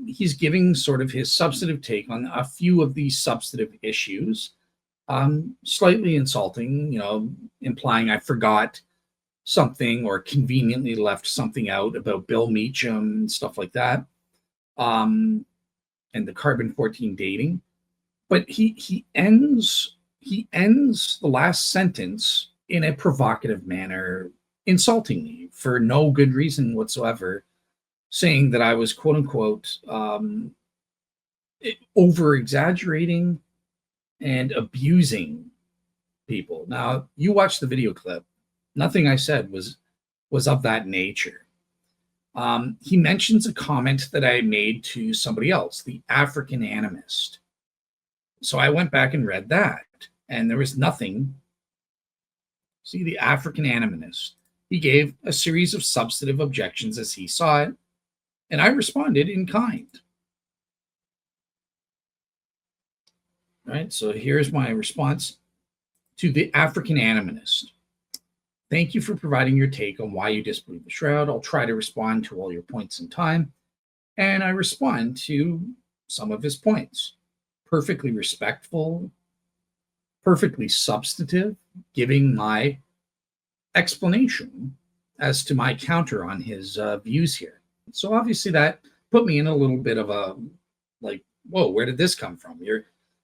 He's giving sort of his substantive take on a few of these substantive issues, slightly insulting, implying I forgot something or conveniently left something out about Bill Meacham and stuff like that, and the carbon-14 dating. But he ends the last sentence in a provocative manner, insulting me for no good reason whatsoever, saying that I was quote unquote over exaggerating and abusing people. Now, you watch the video clip. Nothing I said was of that nature. He mentions a comment that I made to somebody else, the African animist. So I went back and read that, and there was nothing. See, the African animist. He gave a series of substantive objections as he saw it, and I responded in kind. All right, so here's my response to the African animist. Thank you for providing your take on why you disbelieve the Shroud. I'll try to respond to all your points in time. And I respond to some of his points. Perfectly respectful, perfectly substantive, giving my explanation as to my counter on his views here. So obviously that put me in a little bit of a, like, whoa, where did this come from?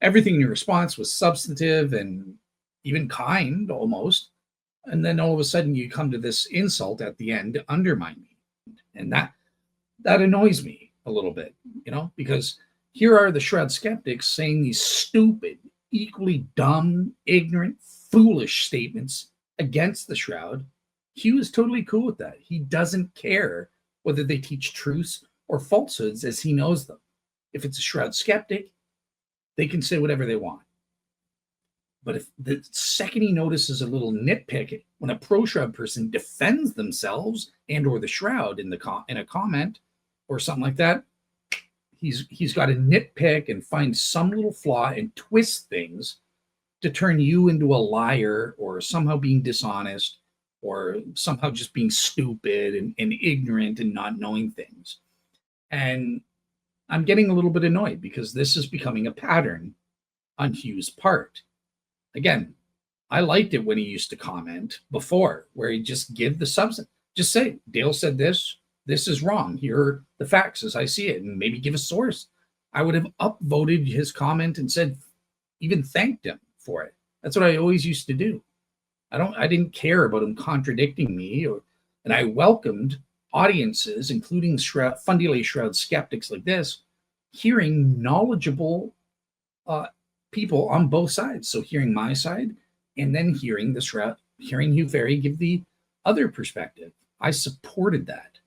Everything in your response was substantive and even kind almost. And then all of a sudden you come to this insult at the end to undermine me. And that annoys me a little bit, because here are the Shroud skeptics saying these stupid, equally dumb, ignorant, foolish statements against the Shroud. Hugh is totally cool with that. He doesn't care whether they teach truths or falsehoods as he knows them. If it's a Shroud skeptic, they can say whatever they want. But if the second he notices a little nitpick when a pro-Shroud person defends themselves and or the Shroud in a comment or something like that, he's got to nitpick and find some little flaw and twist things to turn you into a liar or somehow being dishonest or somehow just being stupid and ignorant and not knowing things. And I'm getting a little bit annoyed because this is becoming a pattern on Hugh's part. Again, I liked it when he used to comment before, where he'd just give the substance. Just say, Dale said this is wrong. Here are the facts as I see it, and maybe give a source. I would have upvoted his comment and said, even thanked him for it. That's what I always used to do. I didn't care about him contradicting me, and I welcomed audiences, including Fundy Shroud skeptics like this, hearing knowledgeable people on both sides. So hearing my side and then hearing Hugh Farey give the other perspective. I supported that.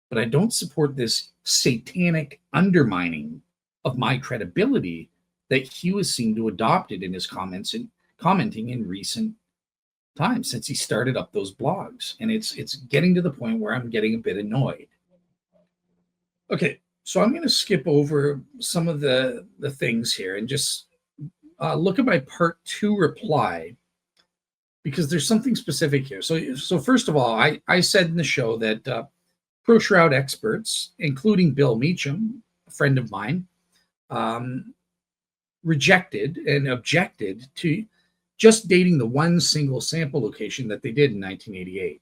But I don't support this satanic undermining of my credibility that Hugh has seemed to adopt it in his comments and commenting in recent times since he started up those blogs. And it's getting to the point where I'm getting a bit annoyed. Okay, so I'm going to skip over some of the things here and just look at my part 2 reply, because there's something specific here. So first of all, I said in the show that pro-Shroud experts, including Bill Meacham, a friend of mine, rejected and objected to just dating the one single sample location that they did in 1988.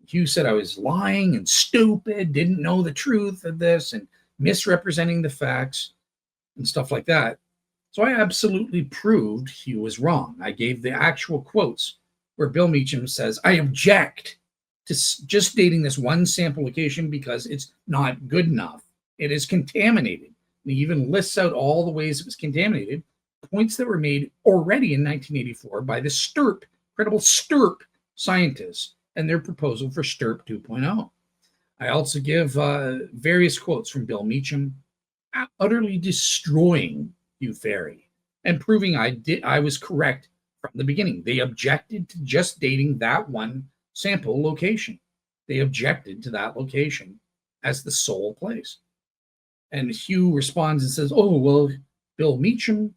Hugh said I was lying and stupid, didn't know the truth of this, and misrepresenting the facts and stuff like that. So I absolutely proved Hugh was wrong. I gave the actual quotes where Bill Meacham says, I object to just dating this one sample location because it's not good enough. It is contaminated. And he even lists out all the ways it was contaminated, points that were made already in 1984 by the credible STIRP scientists and their proposal for STIRP 2.0. I also give various quotes from Bill Meacham utterly destroying Hugh Farey and proving I was correct from the beginning. They objected to just dating that one sample location. They objected to that location as the sole place. And Hugh responds and says, oh, well, Bill Meacham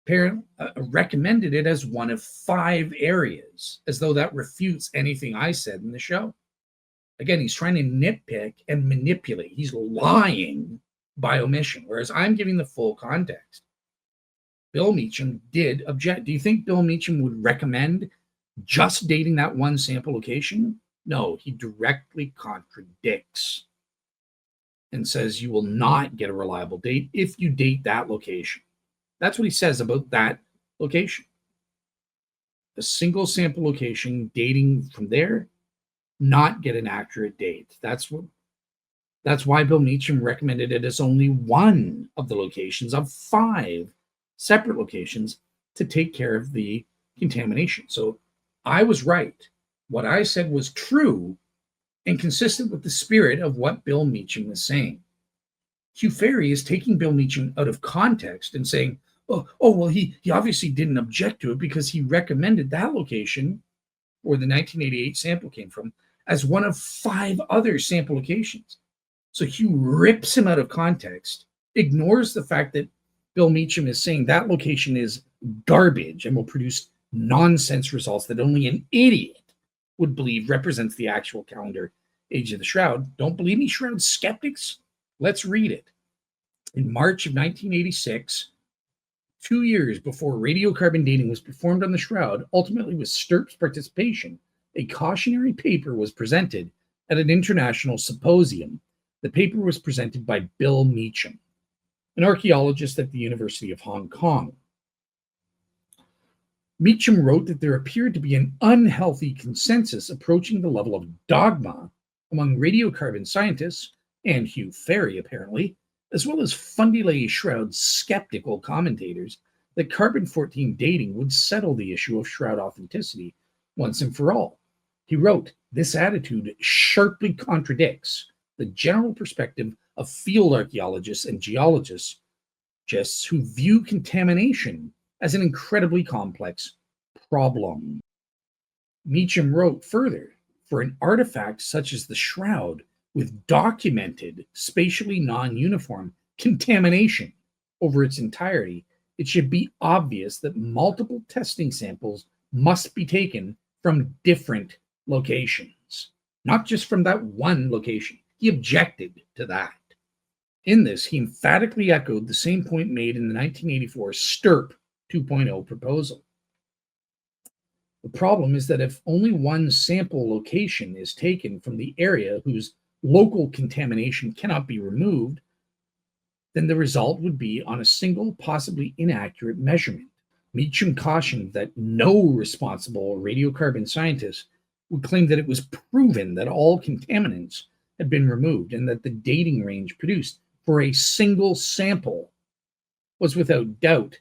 recommended it as one of 5 areas, as though that refutes anything I said in the show. Again, he's trying to nitpick and manipulate. He's lying by omission, whereas I'm giving the full context. Bill Meacham did object. Do you think Bill Meacham would recommend just dating that one sample location? No, he directly contradicts and says you will not get a reliable date if you date that location. That's what he says about that location. A single sample location dating from there, not get an accurate date. That's why Bill Meacham recommended it as only one of the locations of 5 separate locations to take care of the contamination. So I was right. What I said was true and consistent with the spirit of what Bill Meacham was saying. Hugh Farey is taking Bill Meacham out of context and saying, well, he obviously didn't object to it because he recommended that location where the 1988 sample came from as one of 5 other sample locations. So Hugh rips him out of context, ignores the fact that Bill Meacham is saying that location is garbage and will produce nonsense results that only an idiot would believe represents the actual calendar age of the Shroud. Don't believe me, Shroud skeptics? Let's read it. In March of 1986, 2 years before radiocarbon dating was performed on the Shroud, ultimately with STIRP's participation, a cautionary paper was presented at an international symposium. The paper was presented by Bill Meacham, an archaeologist at the University of Hong Kong. Meacham wrote that there appeared to be an unhealthy consensus approaching the level of dogma among radiocarbon scientists, and Hugh Farey apparently, as well as Fundy Shroud skeptical commentators, that carbon-14 dating would settle the issue of Shroud authenticity once and for all. He wrote, "This attitude sharply contradicts the general perspective of field archaeologists and geologists who view contamination as an incredibly complex problem." Meacham wrote further, "For an artifact such as the Shroud, with documented, spatially non-uniform contamination over its entirety, it should be obvious that multiple testing samples must be taken from different locations, not just from that one location." He objected to that. In this, he emphatically echoed the same point made in the 1984 STIRP 2.0 proposal. The problem is that if only one sample location is taken from the area whose local contamination cannot be removed, then the result would be on a single, possibly inaccurate measurement. Meacham cautioned that no responsible radiocarbon scientist would claim that it was proven that all contaminants had been removed and that the dating range produced for a single sample was without doubt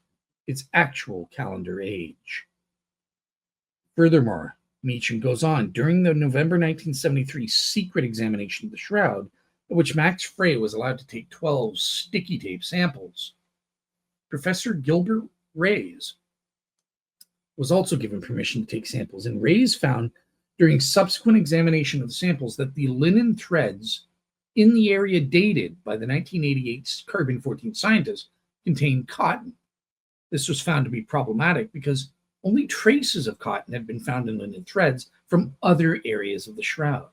its actual calendar age. Furthermore, Meacham goes on, during the November 1973 secret examination of the Shroud, at which Max Frey was allowed to take 12 sticky tape samples, Professor Gilbert Reyes was also given permission to take samples, and Reyes found during subsequent examination of the samples that the linen threads in the area dated by the 1988 carbon-14 scientists contained cotton. This was found to be problematic because only traces of cotton had been found in linen threads from other areas of the Shroud.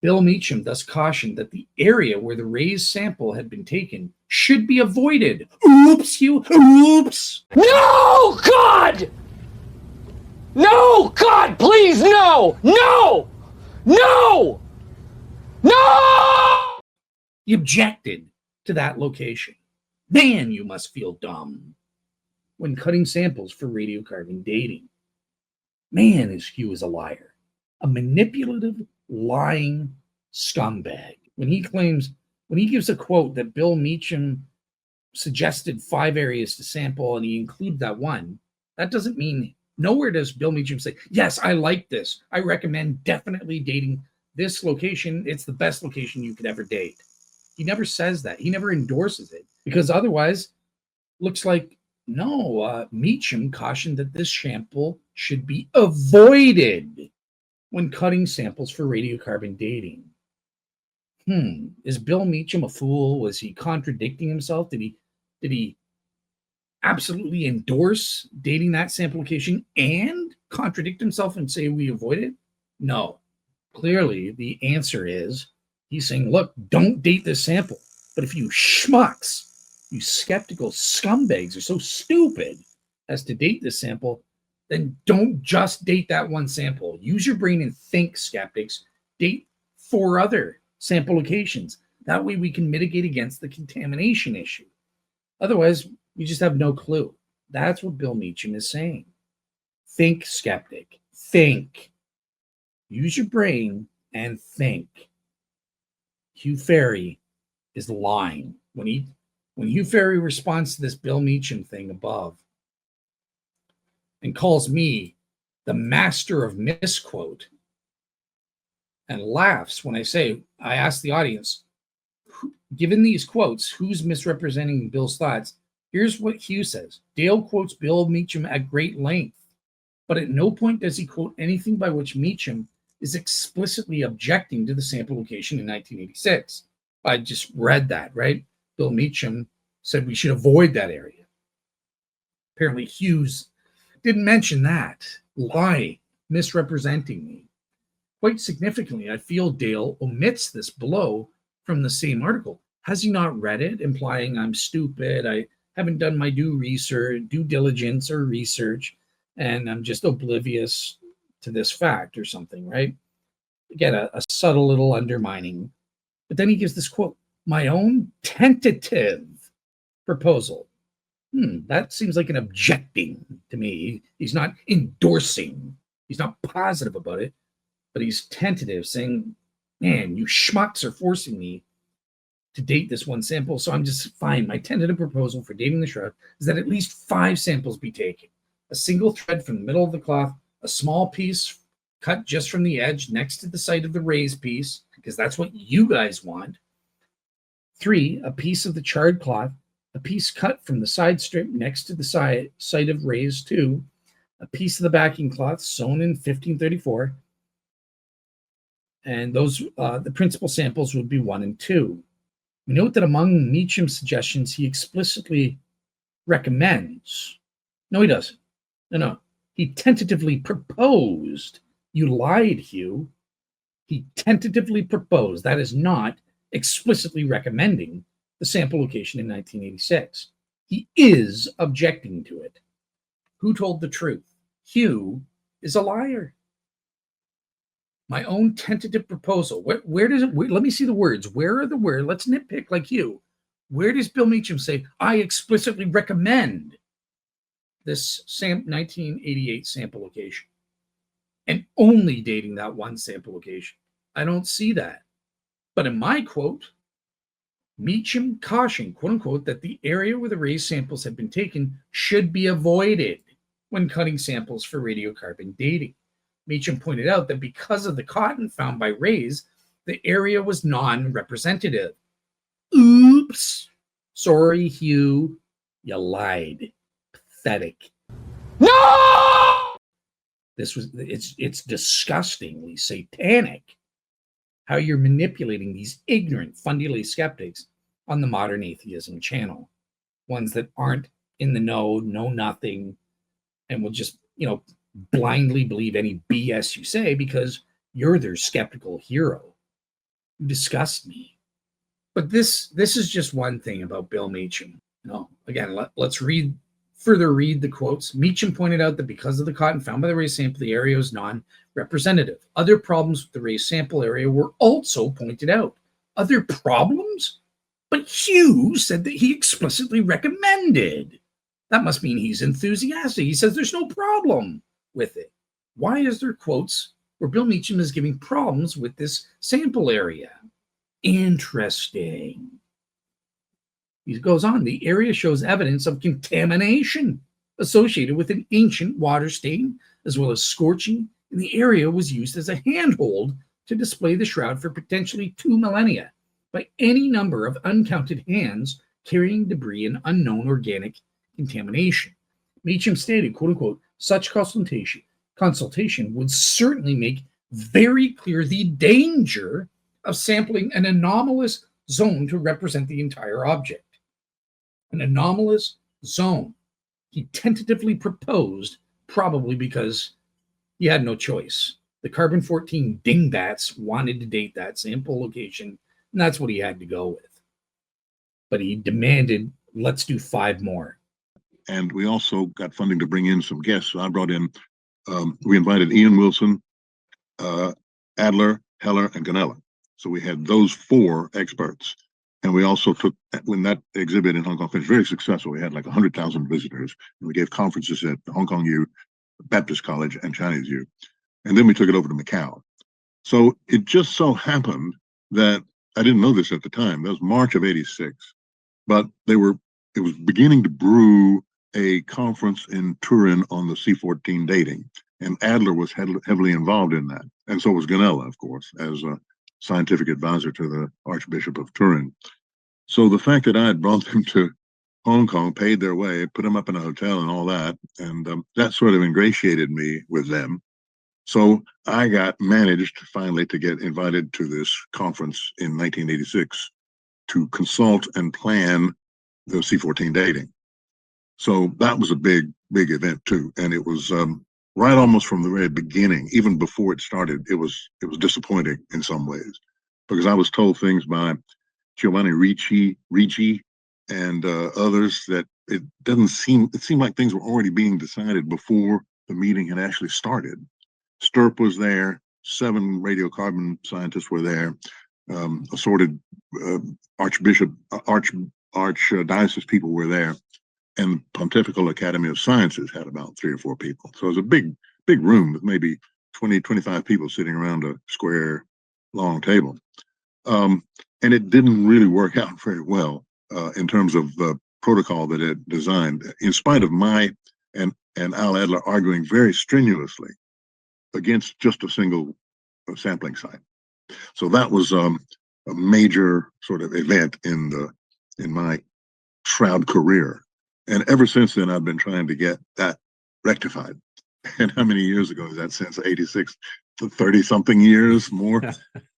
Bill Meacham thus cautioned that the area where the Reyes sample had been taken should be avoided. Oops, you, oops! No, God! No, God, please, no! No! No! No! He objected to that location. Man, you must feel dumb when cutting samples for radiocarbon dating. Man, Hugh is a liar, a manipulative, lying scumbag. When he gives a quote that Bill Meacham suggested 5 areas to sample and he included that one, that doesn't mean, nowhere does Bill Meacham say, yes, I like this. I recommend definitely dating this location. It's the best location you could ever date. He never says that. He never endorses it, because otherwise looks like, no, Meacham cautioned that this sample should be avoided when cutting samples for radiocarbon dating. Is Bill Meacham a fool? Was he contradicting himself? Did he absolutely endorse dating that sample location and contradict himself and say we avoid it? No. Clearly, the answer is he's saying, look, don't date this sample. But if you schmucks, you skeptical scumbags are so stupid as to date this sample, then don't just date that one sample. Use your brain and think, skeptics. Date 4 other sample locations. That way we can mitigate against the contamination issue. Otherwise, we just have no clue. That's what Bill Meacham is saying. Think, skeptic. Think. Use your brain and think. Hugh Farey is lying. When Hugh Farey responds to this Bill Meacham thing above and calls me the master of misquote and laughs when I ask the audience, given these quotes, who's misrepresenting Bill's thoughts? Here's what Hugh says. Dale quotes Bill Meacham at great length, but at no point does he quote anything by which Meacham is explicitly objecting to the sample location in 1986. I just read that, right? Bill Meacham said we should avoid that area. Apparently Hughes didn't mention that. Lying, misrepresenting me. Quite significantly, I feel Dale omits this below from the same article. Has he not read it, implying I'm stupid, I haven't done my due diligence or research, and I'm just oblivious to this fact or something, right? Again, a subtle little undermining. But then he gives this quote, my own tentative proposal. That seems like an objecting to me. He's not endorsing. He's not positive about it, but he's tentative, saying, man, you schmucks are forcing me to date this one sample, so I'm just fine. My tentative proposal for dating the Shroud is that at least 5 samples be taken. A single thread from the middle of the cloth, a small piece cut just from the edge next to the site of the raised piece, because that's what you guys want. 3, a piece of the charred cloth, a piece cut from the side strip next to the site of raised 2, a piece of the backing cloth sewn in 1534, and those the principal samples would be 1 and 2. We note that among Meacham's suggestions, he explicitly recommends. No, he doesn't. No. He tentatively proposed. You lied, Hugh. He tentatively proposed. That is not explicitly recommending the sample location in 1986. He is objecting to it. Who told the truth? Hugh is a liar. My own tentative proposal. Where does it? Let me see the words. Where are the words? Let's nitpick like you. Where does Bill Meacham say, I explicitly recommend this 1988 sample location and only dating that one sample location? I don't see that. But in my quote, Meacham cautioned, quote unquote, that the area where the raised samples had been taken should be avoided when cutting samples for radiocarbon dating. Meacham pointed out that because of the cotton found by Rays, the area was non-representative. Oops. Sorry, Hugh. You lied. Pathetic. No! It's disgustingly satanic how you're manipulating these ignorant, fundy skeptics on the Modern Atheism channel. Ones that aren't in the know nothing, and will just, blindly believe any BS you say because you're their skeptical hero. You disgust me. But this is just one thing about Bill Meacham. Again, let's further read the quotes. Meacham pointed out that because of the cotton found by the raised sample, the area was non-representative. Other problems with the raised sample area were also pointed out. Other problems? But Hugh said that he explicitly recommended. That must mean he's enthusiastic. He says there's no problem with it. Why is there quotes where Bill Meacham is giving problems with this sample area? Interesting. He goes on, the area shows evidence of contamination associated with an ancient water stain, as well as scorching, and the area was used as a handhold to display the Shroud for potentially 2 millennia by any number of uncounted hands carrying debris and unknown organic contamination. Meacham stated, quote unquote, such consultation would certainly make very clear the danger of sampling an anomalous zone to represent the entire object. An anomalous zone. he tentatively proposed, probably because he had no choice. The carbon-14 dingbats wanted to date that sample location, and that's what he had to go with. But he demanded, let's do 5 more. And we also got funding to bring in some guests. So I brought in, we invited Ian Wilson, Adler, Heller, and Ganella. So we had those 4 experts. And we also took, when that exhibit in Hong Kong finished, very successful. We had like 100,000 visitors. And we gave conferences at the Hong Kong U, Baptist College, and Chinese U. And then we took it over to Macau. So it just so happened that, I didn't know this at the time, that was March of '86, but it was beginning to brew a conference in Turin on the C14 dating. And Adler was heavily involved in that. And so was Ganella, of course, as a scientific advisor to the Archbishop of Turin. So the fact that I had brought them to Hong Kong, paid their way, put them up in a hotel and all that, and that sort of ingratiated me with them. So I managed finally to get invited to this conference in 1986 to consult and plan the C14 dating. So that was a big event too. And it was right almost from the very beginning, even before it started, it was disappointing in some ways, because I was told things by Giovanni Ricci, and others that it seemed like things were already being decided before the meeting had actually started. Stirp was there, 7 radiocarbon scientists were there, assorted archdiocese people were there, and Pontifical Academy of Sciences had about 3 or 4 people. So it was a big room with maybe 20, 25 people sitting around a square, long table. And it didn't really work out very well in terms of the protocol that it designed, in spite of my and Al Adler arguing very strenuously against just a single sampling site. So that was a major sort of event in my Shroud career. And ever since then, I've been trying to get that rectified. And how many years ago is that? Since '86, 30-something years more,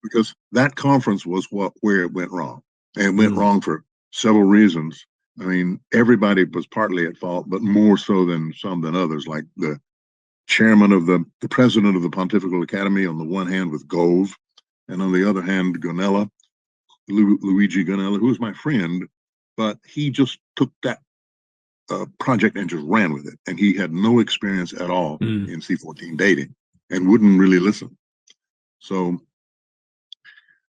because that conference was where it went wrong. And it went wrong for several reasons. I mean, everybody was partly at fault, but more so than some than others, like the chairman of the president of the Pontifical Academy on the one hand with Gove, and on the other hand, Ganella, Luigi Ganella, who was my friend, but he just took that project and just ran with it. And he had no experience at all in C14 dating and wouldn't really listen. So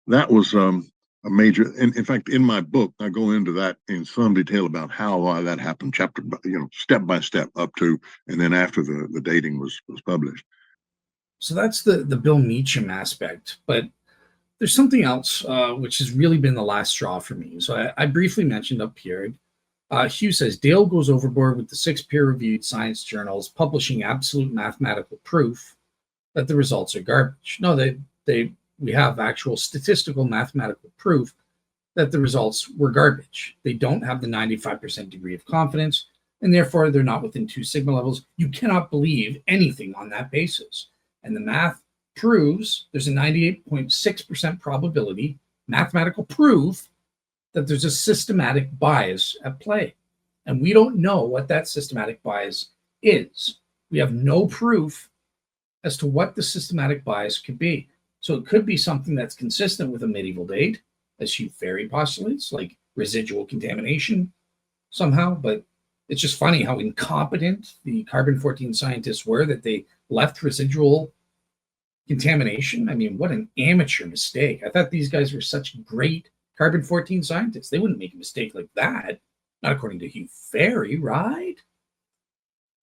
that was a major, in fact, in my book, I go into that in some detail about how that happened, chapter, step by step up to, and then after the dating was published. So that's the Bill Meacham aspect, but there's something else which has really been the last straw for me. So I briefly mentioned up here, Hugh says, Dale goes overboard with the 6 peer-reviewed science journals publishing absolute mathematical proof that the results are garbage. No, we have actual statistical mathematical proof that the results were garbage. They don't have the 95% degree of confidence, and therefore they're not within 2 sigma levels. You cannot believe anything on that basis. And the math proves there's a 98.6% probability, mathematical proof, that there's a systematic bias at play. And we don't know what that systematic bias is. We have no proof as to what the systematic bias could be. So it could be something that's consistent with a medieval date, as Hugh Farey postulates, like residual contamination somehow. But it's just funny how incompetent the carbon-14 scientists were that they left residual contamination. I mean, what an amateur mistake. I thought these guys were such great carbon-14 scientists. They wouldn't make a mistake like that, not according to Hugh Farey, right?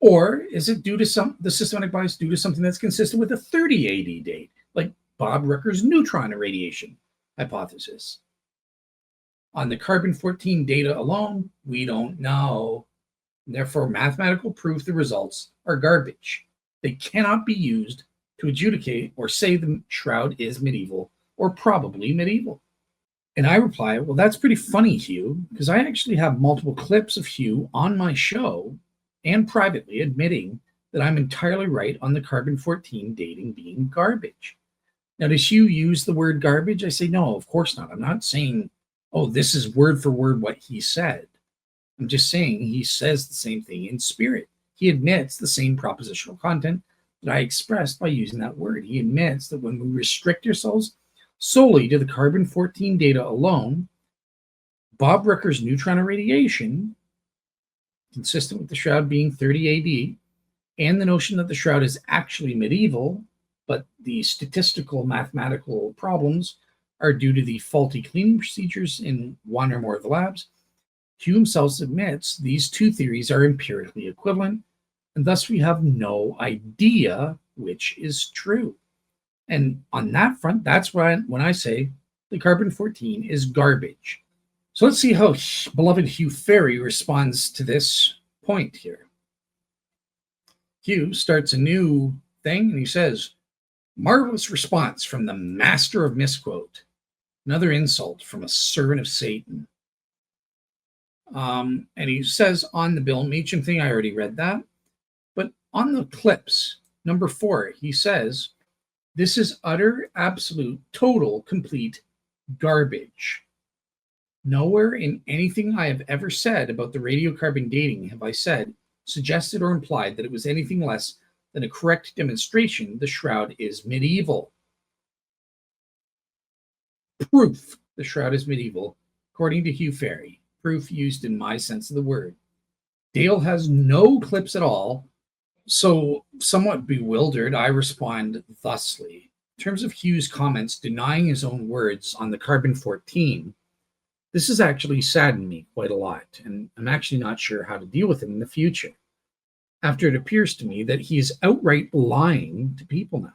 Or is it due to the systematic bias due to something that's consistent with a 30 AD date, like Bob Rucker's neutron irradiation hypothesis? On the carbon-14 data alone, we don't know. Therefore, mathematical proof the results are garbage. They cannot be used to adjudicate or say the Shroud is medieval or probably medieval. And I reply, well, that's pretty funny, Hugh, because I actually have multiple clips of Hugh on my show and privately admitting that I'm entirely right on the carbon-14 dating being garbage. Now, does Hugh use the word garbage? I say, no, of course not. I'm not saying, oh, this is word for word what he said. I'm just saying he says the same thing in spirit. He admits the same propositional content that I expressed by using that word. He admits that when we restrict ourselves solely to the carbon-14 data alone, Bob Rooker's neutron irradiation, consistent with the Shroud being 30 AD, and the notion that the Shroud is actually medieval, but the statistical mathematical problems are due to the faulty cleaning procedures in one or more of the labs, Hugh himself admits these two theories are empirically equivalent, and thus we have no idea which is true. And on that front, that's when I say the carbon-14 is garbage. So let's see how beloved Hugh Farey responds to this point here. Hugh starts a new thing and he says, marvelous response from the master of misquote. Another insult from a servant of Satan. And he says on the Bill Meacham thing, I already read that. But on the clips, number 4, he says, this is utter, absolute, total, complete garbage. Nowhere in anything I have ever said about the radiocarbon dating have I said, suggested, or implied that it was anything less than a correct demonstration the Shroud is medieval. Proof the Shroud is medieval, according to Hugh Farey. Proof used in my sense of the word. Dale has no clips at all, so somewhat bewildered, I respond thusly. In terms of Hugh's comments denying his own words on the carbon-14, this has actually saddened me quite a lot, and I'm actually not sure how to deal with it in the future, after it appears to me that he is outright lying to people now.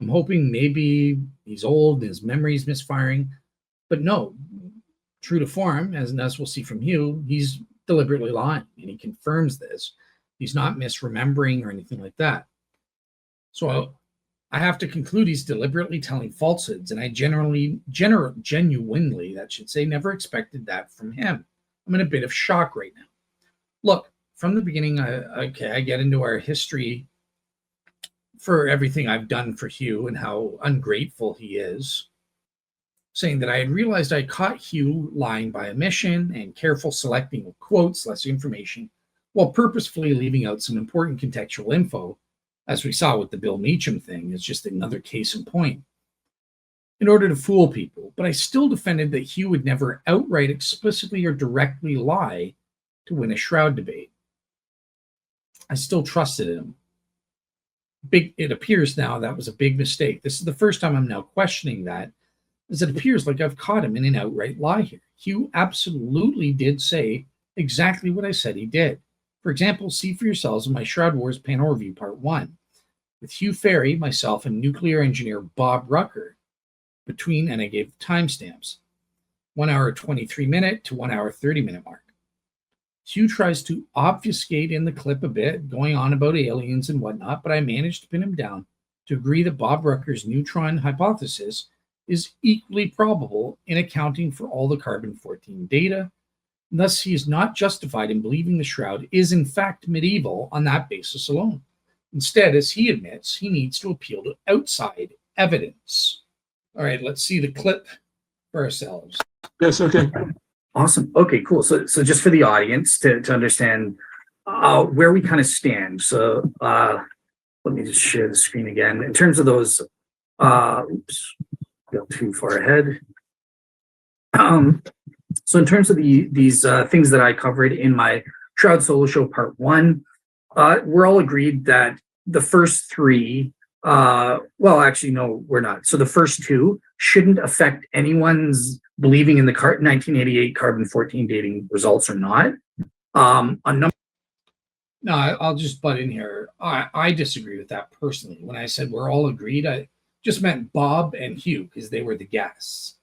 I'm hoping maybe he's old and his memory's misfiring, but no, true to form, as we'll see from Hugh, he's deliberately lying, and he confirms this. He's not misremembering or anything like that. So I have to conclude he's deliberately telling falsehoods, and I genuinely, that should say, never expected that from him. I'm in a bit of shock right now. Look, from the beginning, I get into our history for everything I've done for Hugh and how ungrateful he is, saying that I had realized I caught Hugh lying by omission and careful selecting of quotes, less information, while purposefully leaving out some important contextual info, as we saw with the Bill Meacham thing. It's just another case in point, in order to fool people. But I still defended that Hugh would never outright, explicitly, or directly lie to win a Shroud debate. I still trusted him. It appears now that was a big mistake. This is the first time I'm now questioning that, as it appears like I've caught him in an outright lie here. Hugh absolutely did say exactly what I said he did. For example, see for yourselves in my Shroud Wars panel review part 1, with Hugh Farey, myself, and nuclear engineer Bob Rooker, and I gave timestamps, 1 hour 23 minute to 1 hour 30 minute mark. Hugh tries to obfuscate in the clip a bit, going on about aliens and whatnot, but I managed to pin him down to agree that Bob Rooker's neutron hypothesis is equally probable in accounting for all the carbon-14 data. Thus, he is not justified in believing the Shroud is in fact medieval on that basis alone. Instead, as he admits, he needs to appeal to outside evidence. All right, let's see the clip for ourselves. Yes, okay. Awesome. Okay, cool. So just for the audience to understand where we kind of stand. So let me just share the screen again. In terms of those, oops, got too far ahead. So in terms of these things that I covered in my Shroud Solo Show Part 1, we're all agreed that the first 3, well, actually, no, we're not. So the first 2 shouldn't affect anyone's believing in the 1988 carbon-14 dating results or not. No, I'll just butt in here. I disagree with that personally. When I said we're all agreed, I just meant Bob and Hugh because they were the guests.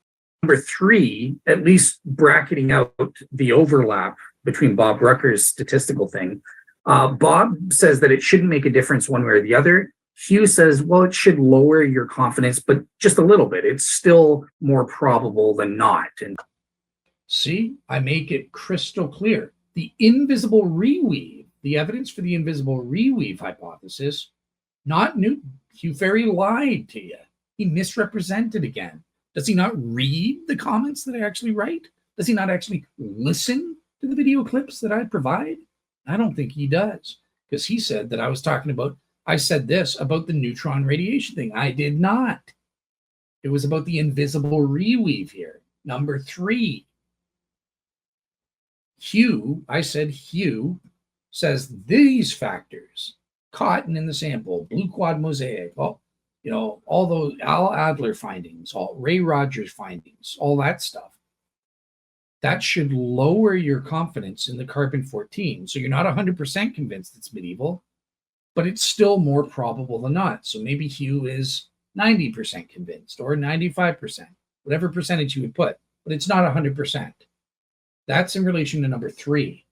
Number 3, at least bracketing out the overlap between Bob Rooker's statistical thing, Bob says that it shouldn't make a difference one way or the other. Hugh says, well, it should lower your confidence, but just a little bit. It's still more probable than not. And see, I make it crystal clear. The invisible reweave, the evidence for the invisible reweave hypothesis, not new. Hugh Farey lied to you. He misrepresented again. Does he not read the comments that I actually write? Does he not actually listen to the video clips that I provide? I don't think he does, because he said that I said this about the neutron radiation thing. I did not. It was about the invisible reweave here. Number 3. I said Hugh says these factors, cotton in the sample, blue quad mosaic, all those Al Adler findings, all Ray Rogers findings, all that stuff, that should lower your confidence in the carbon-14. So you're not 100% convinced it's medieval, but it's still more probable than not. So maybe Hugh is 90% convinced or 95%, whatever percentage you would put, but it's not 100%. That's in relation to number 3.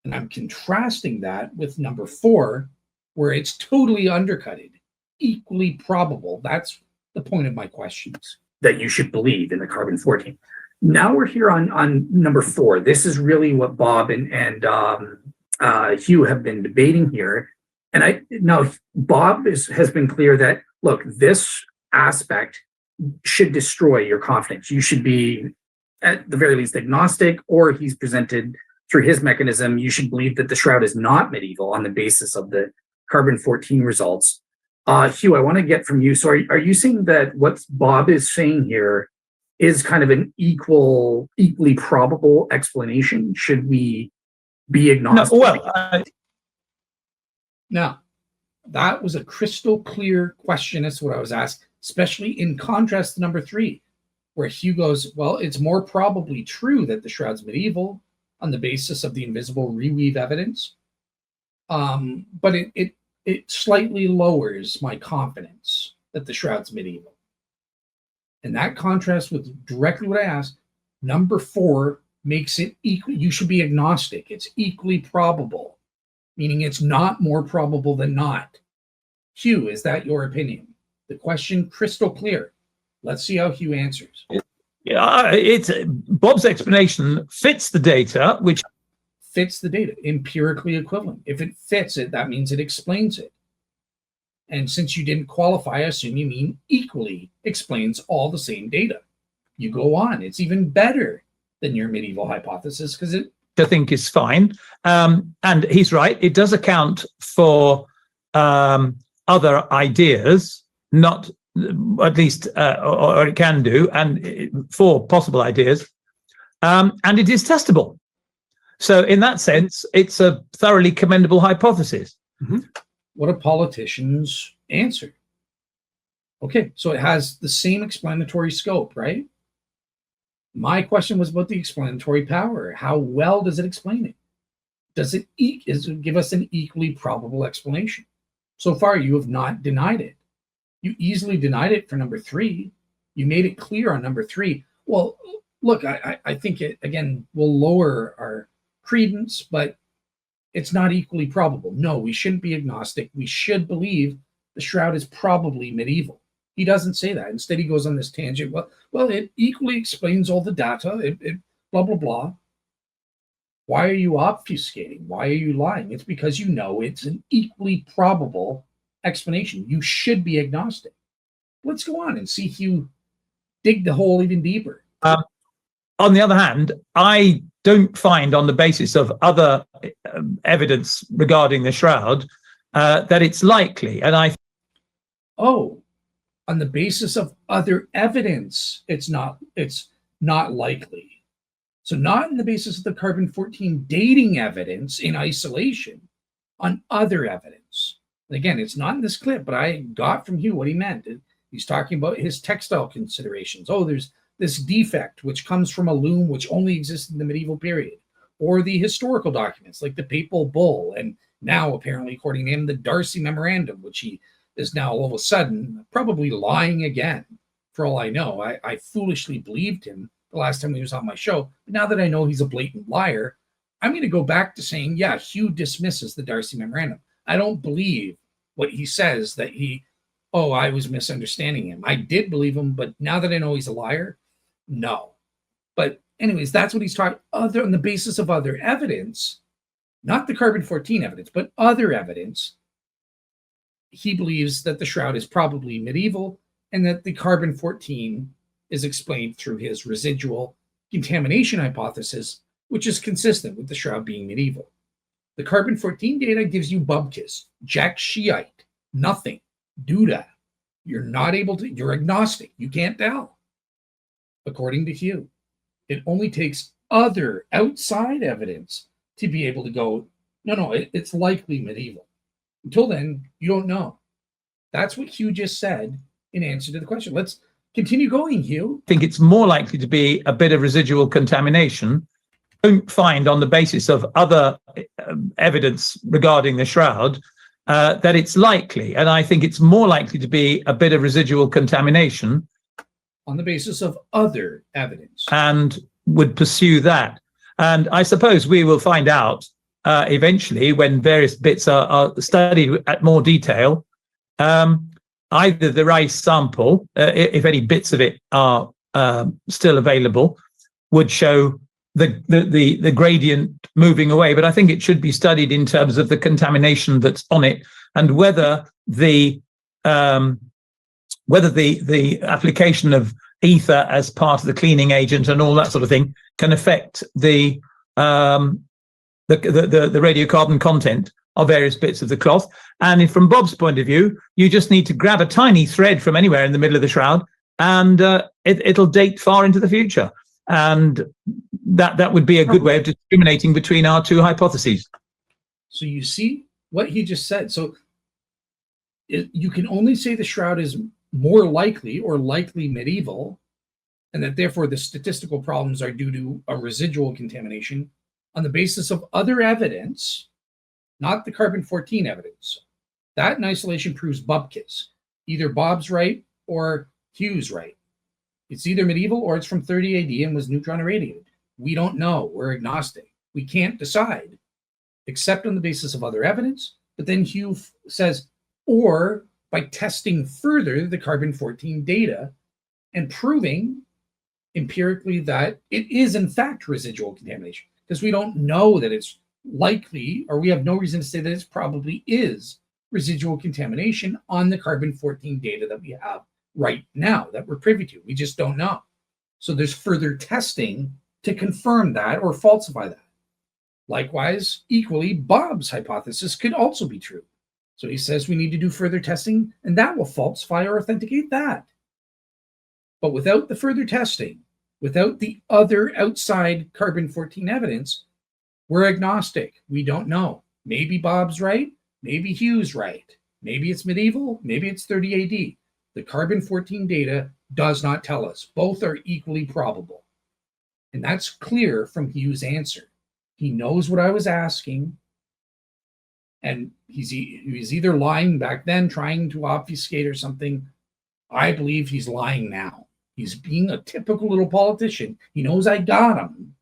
And I'm contrasting that with number 4, where it's totally undercutted, equally probable. That's the point of my questions. That you should believe in the carbon-14. Now we're here on number 4. This is really what Bob and Hugh have been debating here. And now Bob has been clear that, look, this aspect should destroy your confidence. You should be, at the very least, agnostic, or he's presented through his mechanism, you should believe that the Shroud is not medieval on the basis of the carbon-14 results. Hugh, I want to get from you. So are you saying that what Bob is saying here is kind of an equally probable explanation? Should we be agnostic? No, Now, that was a crystal clear question. That's what I was asked, especially in contrast to number 3, where Hugh goes, well, it's more probably true that the Shroud's medieval on the basis of the invisible reweave evidence. But it slightly lowers my confidence that the Shroud's medieval. And that contrast with directly what I asked, number 4 makes it equal. You should be agnostic. It's equally probable, meaning it's not more probable than not. Hugh, is that your opinion? The question crystal clear. Let's see how Hugh answers. Yeah, it's Bob's explanation fits the data, which fits the data, empirically equivalent. If it fits it, that means it explains it. And since you didn't qualify, I assume you mean equally explains all the same data. You go on. It's even better than your medieval hypothesis because it, I think, is fine. And he's right. It does account for other ideas, not at least, or it can do, and 4 possible ideas. And it is testable. So in that sense, it's a thoroughly commendable hypothesis. Mm-hmm. What a politician's answer. Okay, so it has the same explanatory scope, right? My question was about the explanatory power. How well does it explain it? Does it give us an equally probable explanation? So far, you have not denied it. You easily denied it for number 3. You made it clear on number 3. Well, look, I think it, again, will lower our credence, but it's not equally probable. No, we shouldn't be agnostic. We should believe the Shroud is probably medieval. He doesn't say that. Instead, he goes on this tangent. Well, it equally explains all the data. It blah, blah, blah. Why are you obfuscating? Why are you lying? It's because you know it's an equally probable explanation. You should be agnostic. Let's go on and see Hugh dig the hole even deeper. On the other hand, I don't find, on the basis of other evidence regarding the Shroud, that it's likely. And on the basis of other evidence, it's not likely. So not on the basis of the carbon-14 dating evidence in isolation, on other evidence. And again, it's not in this clip, but I got from Hugh what he meant. He's talking about his textile considerations. Oh, there's this defect which comes from a loom which only existed in the medieval period, or the historical documents like the papal bull, and now apparently, according to him, the Darcy Memorandum, which he is now all of a sudden probably lying again. For all I know, I foolishly believed him the last time he was on my show. But now that I know he's a blatant liar, I'm going to go back to saying, yeah, Hugh dismisses the Darcy Memorandum. I don't believe what he says that I was misunderstanding him. I did believe him, but now that I know he's a liar, no. But anyways, that's what he's talking on the basis of other evidence, not the carbon-14 evidence, but other evidence. He believes that the Shroud is probably medieval and that the carbon-14 is explained through his residual contamination hypothesis, which is consistent with the Shroud being medieval. The carbon-14 data gives you bubkiss, jack shiite, nothing, doodah. You're not able to, you're agnostic. You can't tell. According to Hugh, it only takes other outside evidence to be able to go, no, it's likely medieval. Until then, you don't know. That's what Hugh just said in answer to the question. Let's continue going, Hugh. I think it's more likely to be a bit of residual contamination. Don't find on the basis of other evidence regarding the Shroud that it's likely. And I think it's more likely to be a bit of residual contamination. On the basis of other evidence. And would pursue that. And I suppose we will find out eventually when various bits are studied at more detail, either the rice sample, if any bits of it are still available, would show the gradient moving away. But I think it should be studied in terms of the contamination that's on it and whether the application of ether as part of the cleaning agent and all that sort of thing can affect the radiocarbon content of various bits of the cloth. And from Bob's point of view, you just need to grab a tiny thread from anywhere in the middle of the Shroud, and it'll date far into the future. And that would be a good way of discriminating between our two hypotheses. So you see what he just said. So you can only say the Shroud is more likely or likely medieval, and that therefore the statistical problems are due to a residual contamination on the basis of other evidence, not the carbon-14 evidence. That in isolation proves bubkiss. Either Bob's right or Hugh's right. It's either medieval or it's from 30 AD and was neutron irradiated. We don't know. We're agnostic. We can't decide, except on the basis of other evidence. But then Hugh says, or by testing further the carbon-14 data and proving empirically that it is in fact residual contamination, because we don't know that it's likely, or we have no reason to say that it probably is residual contamination on the carbon-14 data that we have right now that we're privy to. We just don't know. So there's further testing to confirm that or falsify that. Likewise, equally, Bob's hypothesis could also be true. So he says we need to do further testing, and that will falsify or authenticate that. But without the further testing, without the other outside carbon-14 evidence, we're agnostic. We don't know. Maybe Bob's right. Maybe Hugh's right. Maybe it's medieval. Maybe it's 30 AD. The carbon-14 data does not tell us. Both are equally probable. And that's clear from Hugh's answer. He knows what I was asking. And he's either lying back then, trying to obfuscate or something. I believe he's lying now. He's being a typical little politician. He knows I got him.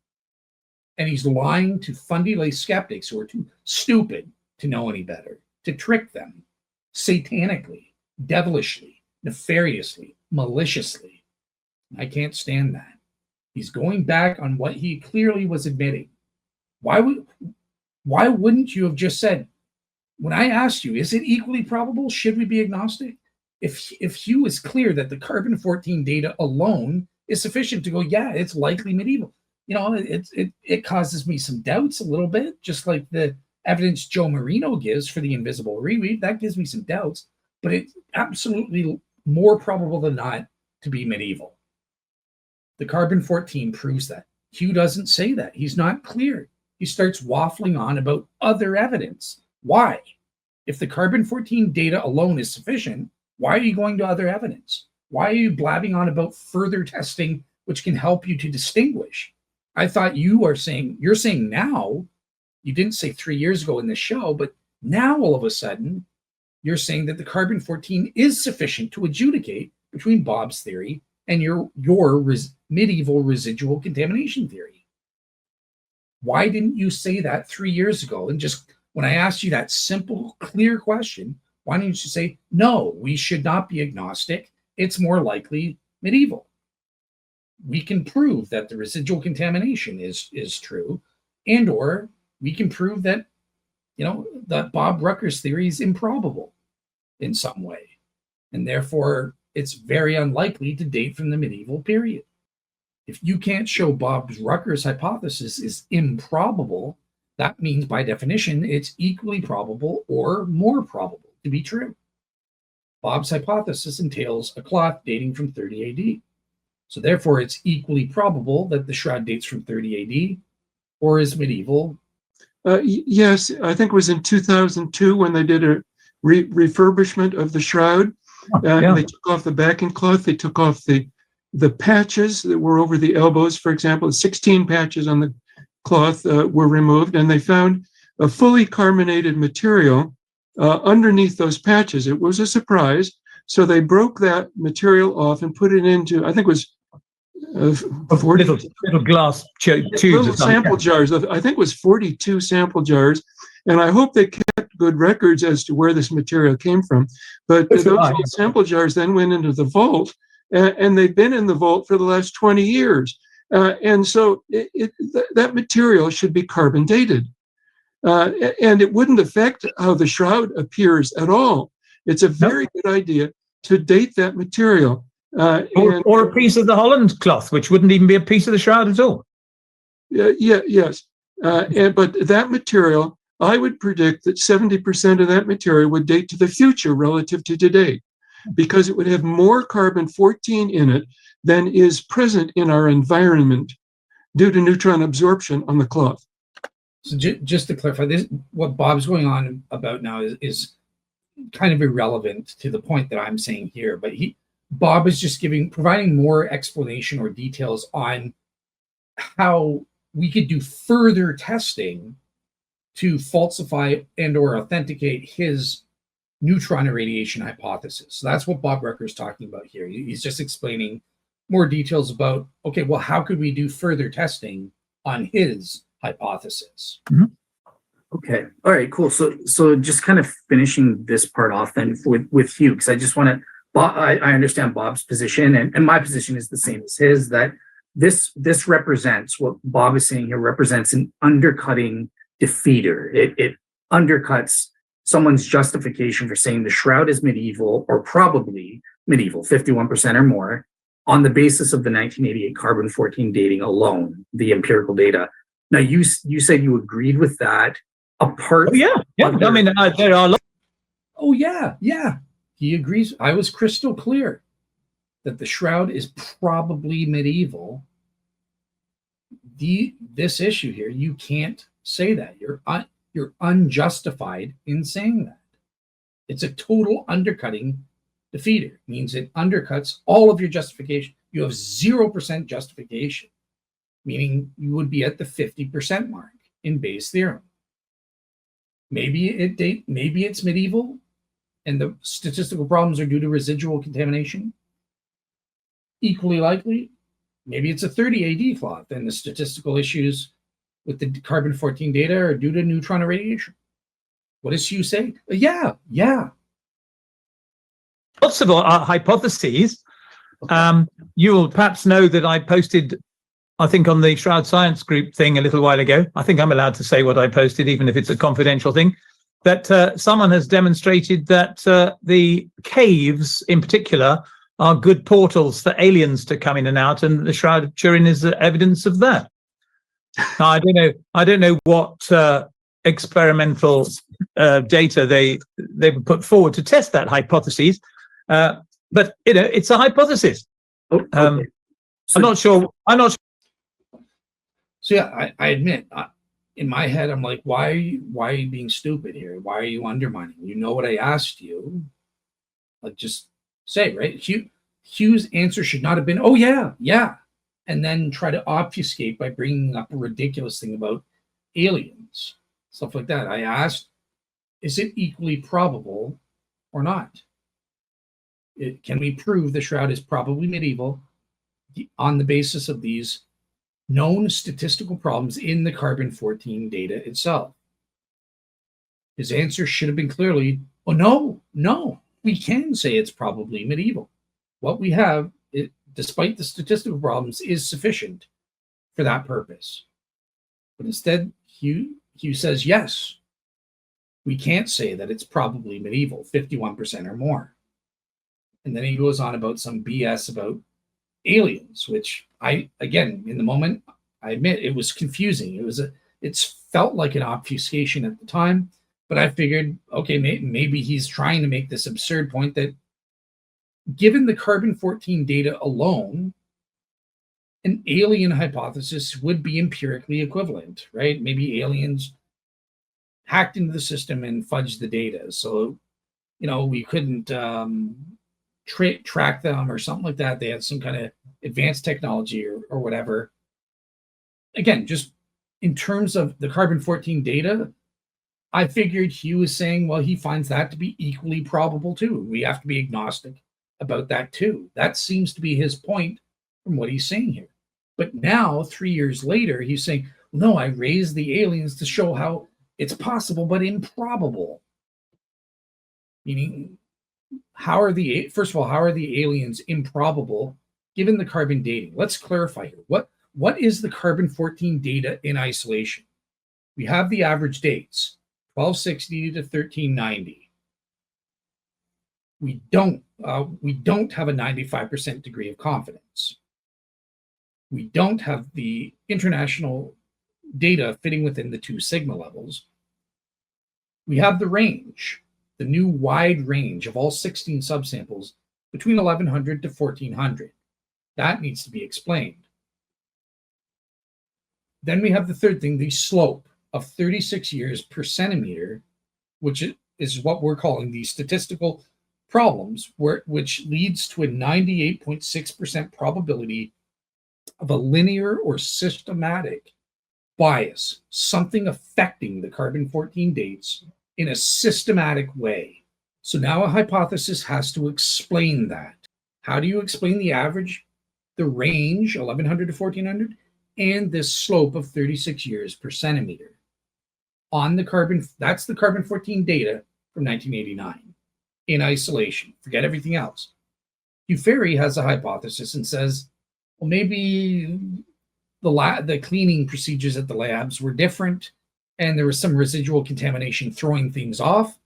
And he's lying to fundy-lay skeptics who are too stupid to know any better, to trick them satanically, devilishly, nefariously, maliciously. I can't stand that. He's going back on what he clearly was admitting. Why wouldn't you have just said, when I asked you, is it equally probable? Should we be agnostic? If Hugh is clear that the carbon-14 data alone is sufficient to go, yeah, it's likely medieval. You know, it causes me some doubts a little bit, just like the evidence Joe Marino gives for the invisible reread. That gives me some doubts, but it's absolutely more probable than not to be medieval. The carbon-14 proves that. Hugh doesn't say that. He's not clear. He starts waffling on about other evidence. Why? If the carbon-14 data alone is sufficient, why are you going to other evidence? Why are you blabbing on about further testing, which can help you to distinguish? I thought you're saying now, you didn't say 3 years ago in the show, but now all of a sudden, you're saying that the carbon-14 is sufficient to adjudicate between Bob's theory and your medieval residual contamination theory. Why didn't you say that 3 years ago? And just when I asked you that simple, clear question, why didn't you say, no, we should not be agnostic. It's more likely medieval. We can prove that the residual contamination is true, and or we can prove that, that Bob Rucker's theory is improbable in some way. And therefore, it's very unlikely to date from the medieval period. If you can't show Bob Rucker's hypothesis is improbable, that means by definition it's equally probable or more probable to be true. Bob's hypothesis entails a cloth dating from 30 AD. So therefore it's equally probable that the shroud dates from 30 AD or is medieval. Yes, I think it was in 2002 when they did a refurbishment of the shroud. They took off the backing cloth. They took off the patches that were over the elbows, for example. 16 patches on the cloth were removed, and they found a fully carbonated material underneath those patches. It was a surprise. So they broke that material off and put it into, I think it was 40, little glass tubes. Little sample jars. I think it was 42 sample jars. And I hope they kept good records as to where this material came from. But those little sample jars then went into the vault, and they've been in the vault for the last 20 years. And so that material should be carbon dated. And it wouldn't affect how the shroud appears at all. It's a very good idea to date that material. Or a piece of the Holland cloth, which wouldn't even be a piece of the shroud at all. Yes. But that material, I would predict that 70% of that material would date to the future relative to today, because it would have more carbon-14 in it than is present in our environment due to neutron absorption on the cloth. So just to clarify, this what Bob's going on about now is kind of irrelevant to the point that I'm saying here, but Bob is just providing more explanation or details on how we could do further testing to falsify and or authenticate his neutron irradiation hypothesis. So that's what Bob Rucker is talking about here. He's just explaining more details about, okay, well, how could we do further testing on his hypothesis? Mm-hmm. Okay. All right, cool. So just kind of finishing this part off then with Hugh, because I just want to, I understand Bob's position, and my position is the same as his, that this represents, what Bob is saying here represents an undercutting defeater. It undercuts someone's justification for saying the shroud is medieval or probably medieval, 51% or more, on the basis of the 1988 carbon-14 dating alone, the empirical data. Now, you said you agreed with that. Apart, I mean, there are. Oh yeah. He agrees. I was crystal clear that the shroud is probably medieval. This issue here, you can't say that. You're unjustified in saying that. It's a total undercutting defeater. It means it undercuts all of your justification. You have 0% justification, meaning you would be at the 50% mark in Bayes' theorem. Maybe it's medieval, and the statistical problems are due to residual contamination. Equally likely, maybe it's a 30 AD cloth, and the statistical issues with the carbon-14 data are due to neutron irradiation. What does Hugh say? Yeah. Lots of hypotheses. Okay. You will perhaps know that I posted, I think, on the Shroud Science Group thing a little while ago. I think I'm allowed to say what I posted, even if it's a confidential thing. That someone has demonstrated that the caves, in particular, are good portals for aliens to come in and out, and the Shroud of Turin is evidence of that. Now, I don't know what experimental data they put forward to test that hypothesis, but it's a hypothesis. Okay. I'm not sure. So yeah, I admit, in my head, I'm like, why are you being stupid here? Why are you undermining? You know what I asked you. Like, just say, right? Hugh's answer should not have been, oh yeah, and then try to obfuscate by bringing up a ridiculous thing about aliens, stuff like that. I asked, is it equally probable or not? Can we prove the shroud is probably medieval on the basis of these known statistical problems in the carbon-14 data itself? His answer should have been clearly, oh no, we can say it's probably medieval. What we have, despite the statistical problems, is sufficient for that purpose. But instead, Hugh says, yes, we can't say that it's probably medieval, 51% or more. And then he goes on about some BS about aliens, which again, in the moment, I admit it was confusing. It's felt like an obfuscation at the time, but I figured, okay, maybe he's trying to make this absurd point that given the carbon-14 data alone, an alien hypothesis would be empirically equivalent, right? Maybe aliens hacked into the system and fudged the data. So, we couldn't track them or something like that. They had some kind of advanced technology or whatever. Again, just in terms of the carbon-14 data, I figured Hugh was saying, well, he finds that to be equally probable too. We have to be agnostic about that too. That seems to be his point from what he's saying here. But now, 3 years later, he's saying, no, I raised the aliens to show how it's possible but improbable. Meaning, first of all, how are the aliens improbable given the carbon dating? Let's clarify here. What is the carbon-14 data in isolation? We have the average dates, 1260 to 1390. We don't have a 95% degree of confidence. We don't have the international data fitting within the 2 sigma levels. We have the range, the new wide range of all 16 subsamples between 1100 to 1400. That needs to be explained. Then we have the third thing, the slope of 36 years per centimeter, which is what we're calling the statistical problems, which leads to a 98.6% probability of a linear or systematic bias, something affecting the carbon-14 dates in a systematic way. So now a hypothesis has to explain that. How do you explain the average, the range, 1100 to 1400, and this slope of 36 years per centimeter? On the carbon, that's the carbon-14 data from 1989 in isolation. Forget everything else. Hugh Farey has a hypothesis and says, well, maybe the cleaning procedures at the labs were different and there was some residual contamination throwing things off.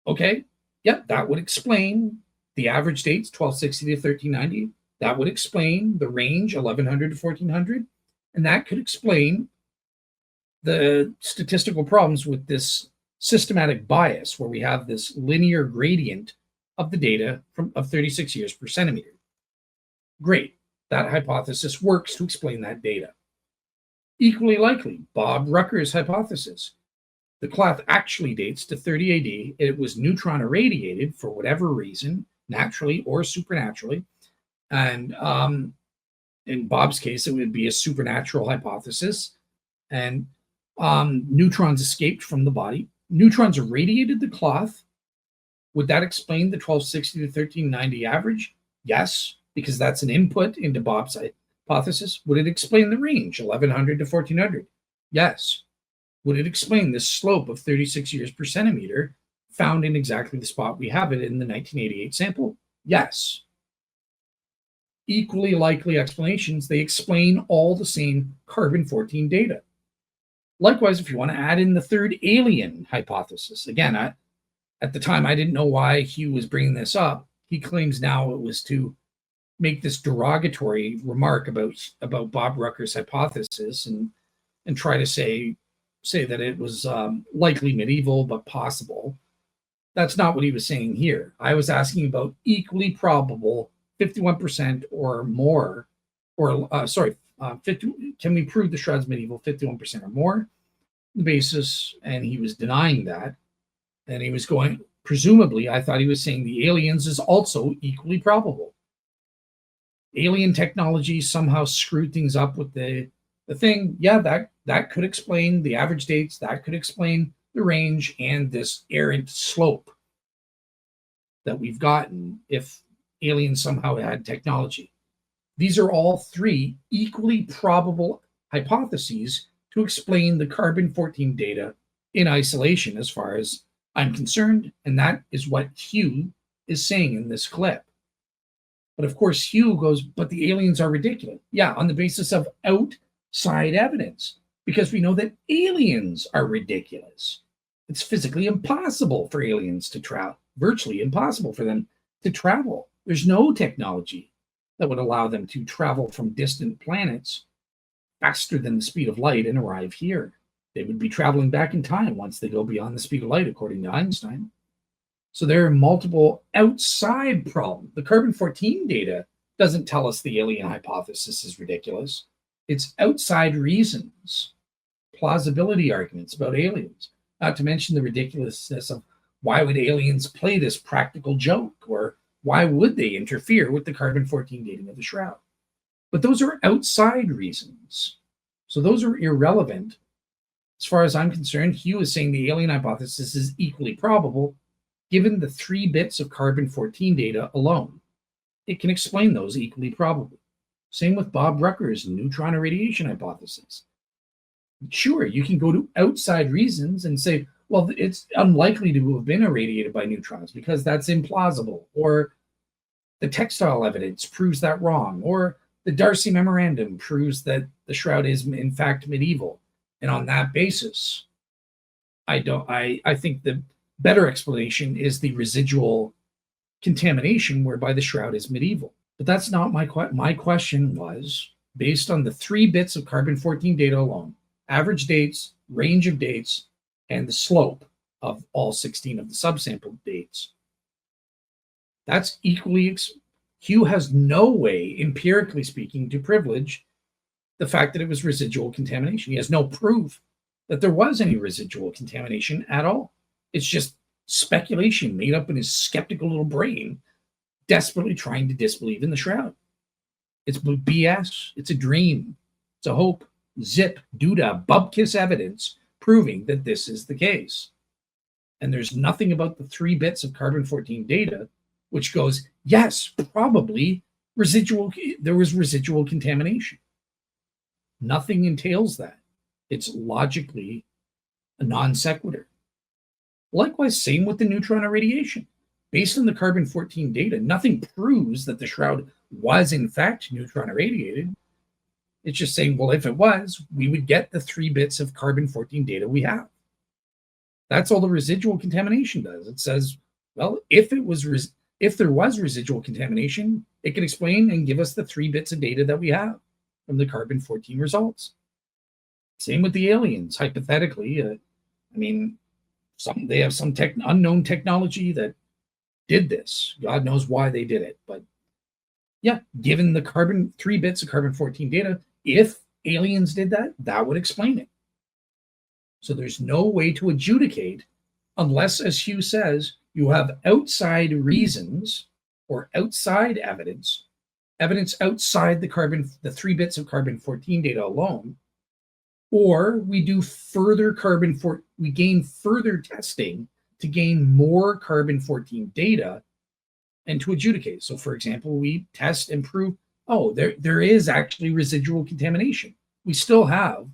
Okay, yep, that would explain the average dates, 1260 to 1390. That would explain the range, 1100 to 1400. And that could explain the statistical problems with this systematic bias where we have this linear gradient of the data of 36 years per centimeter. Great. That hypothesis works to explain that data. Equally likely, Bob Rucker's hypothesis. The cloth actually dates to 30 AD. It was neutron irradiated for whatever reason, naturally or supernaturally. And in Bob's case, it would be a supernatural hypothesis. And neutrons escaped from the body. Neutrons irradiated the cloth. Would that explain the 1260 to 1390 average? Yes, because that's an input into Bob's hypothesis. Would it explain the range, 1100 to 1400? Yes. Would it explain this slope of 36 years per centimeter found in exactly the spot we have it in the 1988 sample? Yes. Equally likely explanations, they explain all the same carbon-14 data. Likewise, if you want to add in the third alien hypothesis, again, at the time, I didn't know why Hugh was bringing this up. He claims now it was to make this derogatory remark about Bob Rucker's hypothesis and try to say that it was likely medieval but possible. That's not what he was saying here. I was asking about equally probable 51% or more, or 50. Can we prove the Shroud's medieval 51% or more? The basis, and he was denying that. And he was going, presumably, I thought he was saying the aliens is also equally probable. Alien technology somehow screwed things up with the thing. Yeah, that could explain the average dates. That could explain the range and this errant slope that we've gotten if aliens somehow had technology. These are all three equally probable hypotheses to explain the carbon-14 data in isolation as far as I'm concerned, and that is what Hugh is saying in this clip. But of course, Hugh goes, but the aliens are ridiculous. Yeah, on the basis of outside evidence, because we know that aliens are ridiculous. It's physically impossible for aliens to travel, virtually impossible for them to travel. There's no technology that would allow them to travel from distant planets faster than the speed of light and arrive here. They would be traveling back in time once they go beyond the speed of light, according to Einstein. So there are multiple outside problems. The carbon-14 data doesn't tell us the alien hypothesis is ridiculous. It's outside reasons, plausibility arguments about aliens, not to mention the ridiculousness of why would aliens play this practical joke, or why would they interfere with the carbon-14 dating of the Shroud? But those are outside reasons. So those are irrelevant. As far as I'm concerned, Hugh is saying the alien hypothesis is equally probable given the 3 bits of carbon-14 data alone. It can explain those equally probably. Same with Bob Rucker's neutron irradiation hypothesis. Sure, you can go to outside reasons and say, well, it's unlikely to have been irradiated by neutrons because that's implausible, or the textile evidence proves that wrong, or the Darcy Memorandum proves that the Shroud is in fact medieval. And on that basis, I think the better explanation is the residual contamination whereby the Shroud is medieval. But that's not my question was, based on the 3 bits of carbon-14 data alone, average dates, range of dates, and the slope of all 16 of the subsample dates. That's equally, Hugh has no way, empirically speaking, to privilege the fact that it was residual contamination. He has no proof that there was any residual contamination at all. It's just speculation made up in his skeptical little brain, desperately trying to disbelieve in the Shroud. It's BS. It's a dream. It's a hope. Zip, doodah, bubkiss evidence proving that this is the case. And there's nothing about the 3 bits of carbon-14 data which goes, yes, probably there was residual contamination. Nothing entails that. It's logically a non sequitur. Likewise, same with the neutron irradiation. Based on the carbon-14 data, nothing proves that the Shroud was in fact neutron irradiated. It's just saying, well, if it was, we would get the 3 bits of carbon-14 data we have. That's all the residual contamination does. It says, well, if there was residual contamination, it can explain and give us the 3 bits of data that we have from the carbon-14 results. Same with the aliens, hypothetically. They have some unknown technology that did this. God knows why they did it. But yeah, given the 3 bits of carbon-14 data, if aliens did that, that would explain it. So there's no way to adjudicate unless, as Hugh says, you have outside reasons or outside evidence outside the 3 bits of carbon-14 data alone, or we do further we gain further testing to gain more carbon-14 data and to adjudicate. So, for example, we test and prove, there is actually residual contamination. We still have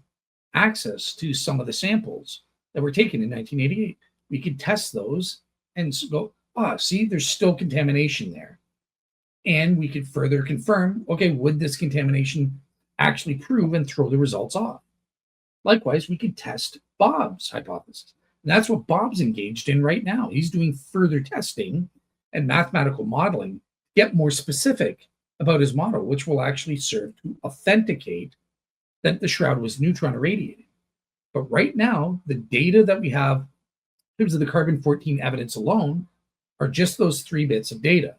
access to some of the samples that were taken in 1988. We could test those and go, see, there's still contamination there. And we could further confirm, okay, would this contamination actually prove and throw the results off? Likewise, we could test Bob's hypothesis. And that's what Bob's engaged in right now. He's doing further testing and mathematical modeling to get more specific about his model, which will actually serve to authenticate that the Shroud was neutron irradiated. But right now, the data that we have in terms of the carbon-14 evidence alone are just those 3 bits of data.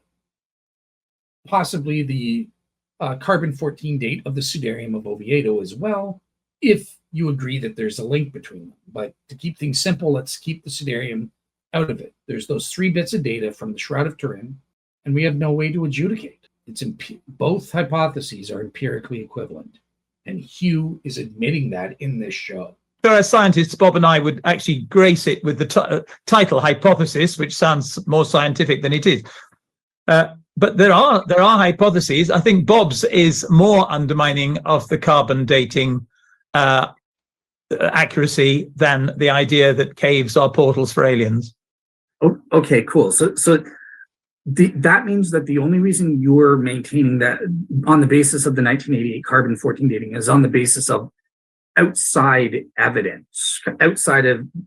Possibly the carbon-14 date of the Sudarium of Oviedo as well, if you agree that there's a link between them. But to keep things simple, let's keep the Sudarium out of it. There's those 3 bits of data from the Shroud of Turin, and we have no way to adjudicate. Both hypotheses are empirically equivalent, and Hugh is admitting that in this show. There are scientists, Bob and I would actually grace it with the title hypothesis, which sounds more scientific than it is. But there are hypotheses. I think Bob's is more undermining of the carbon dating accuracy than the idea that caves are portals for aliens. Oh, okay, cool. So that means that the only reason you're maintaining that on the basis of the 1988 carbon-14 dating is on the basis of outside evidence,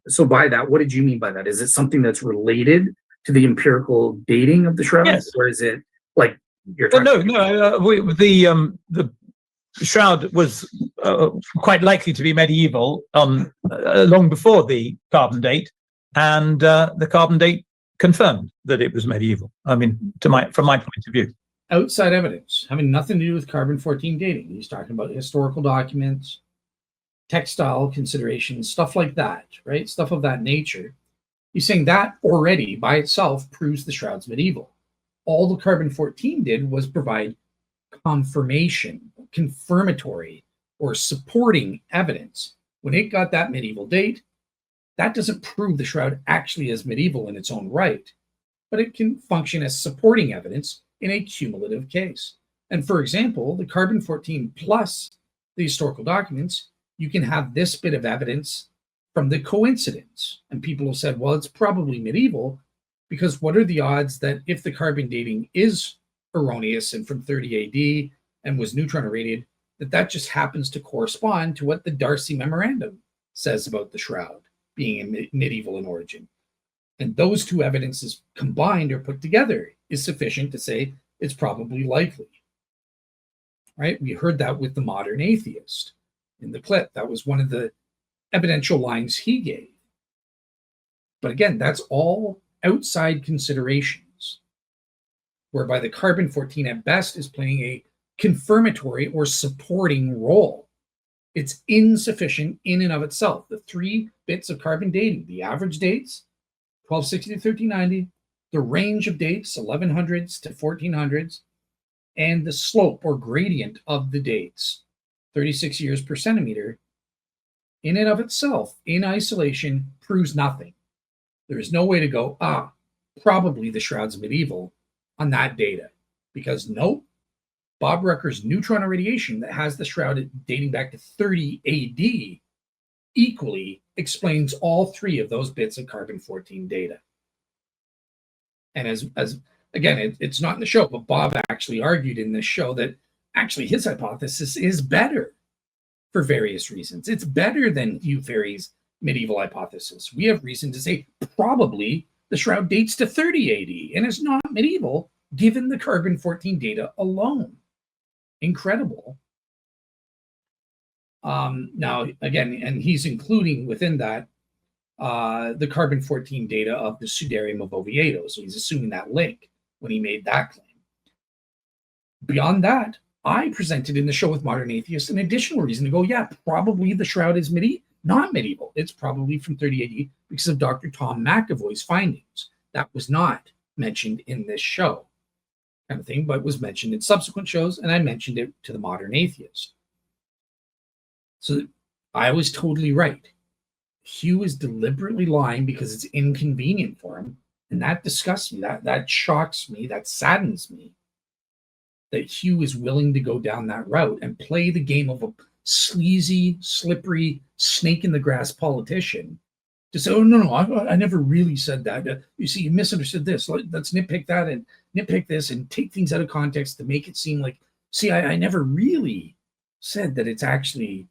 so by that, what did you mean by that? Is it something that's related to the empirical dating of the Shroud? Yes. Or is it like you're Well, talking the Shroud was quite likely to be medieval long before the carbon date, and the carbon date confirmed that it was medieval. I mean, from my point of view. Outside evidence having nothing to do with carbon-14 dating. He's talking about historical documents, textile considerations, stuff like that, right? Stuff of that nature. He's saying that already by itself proves the Shroud's medieval. All the carbon-14 did was provide confirmation, confirmatory, or supporting evidence. When it got that medieval date, that doesn't prove the Shroud actually is medieval in its own right, but it can function as supporting evidence in a cumulative case. And for example, the carbon-14 plus the historical documents, you can have this bit of evidence from the coincidence. And people have said, well, it's probably medieval, because what are the odds that if the carbon dating is erroneous and from 30 AD and was neutron irradiated, that just happens to correspond to what the Darcy Memorandum says about the Shroud being medieval in origin. And those two evidences combined or put together is sufficient to say it's probably likely. Right? We heard that with the Modern Atheist in the clip. That was one of the evidential lines he gave. But again, that's all outside considerations, whereby the carbon-14 at best is playing a confirmatory or supporting role. It's insufficient in and of itself. The 3 bits of carbon dating, the average dates, 1260 to 1390, the range of dates, 1100s to 1400s, and the slope or gradient of the dates, 36 years per centimeter, in and of itself, in isolation, proves nothing. There is no way to go, probably the Shroud's medieval on that data. Because nope, Bob Rucker's neutron irradiation that has the Shroud dating back to 30 AD equally explains all 3 of those bits of carbon-14 data. And as again, it's not in the show, but Bob actually argued in this show that actually his hypothesis is better for various reasons. It's better than Hugh Farey's medieval hypothesis. We have reason to say probably the Shroud dates to 30 AD and is not medieval given the carbon-14 data alone. Incredible. Now, again, and he's including within that the carbon-14 data of the Sudarium of Oviedo. So he's assuming that link when he made that claim. Beyond that, I presented in the show with Modern Atheist an additional reason to go, yeah, probably the Shroud is not medieval. It's probably from 30 AD because of Dr. Tom McAvoy's findings. That was not mentioned in this show, kind of thing, but was mentioned in subsequent shows, and I mentioned it to the Modern Atheist. So I was totally right. Hugh is deliberately lying because it's inconvenient for him, and that disgusts me. That shocks me. That saddens me. That Hugh is willing to go down that route and play the game of a sleazy, slippery, snake in the grass politician to say, oh, no, I never really said that. You see, you misunderstood this. Let's nitpick that and nitpick this and take things out of context to make it seem like, see, I never really said that it's actually,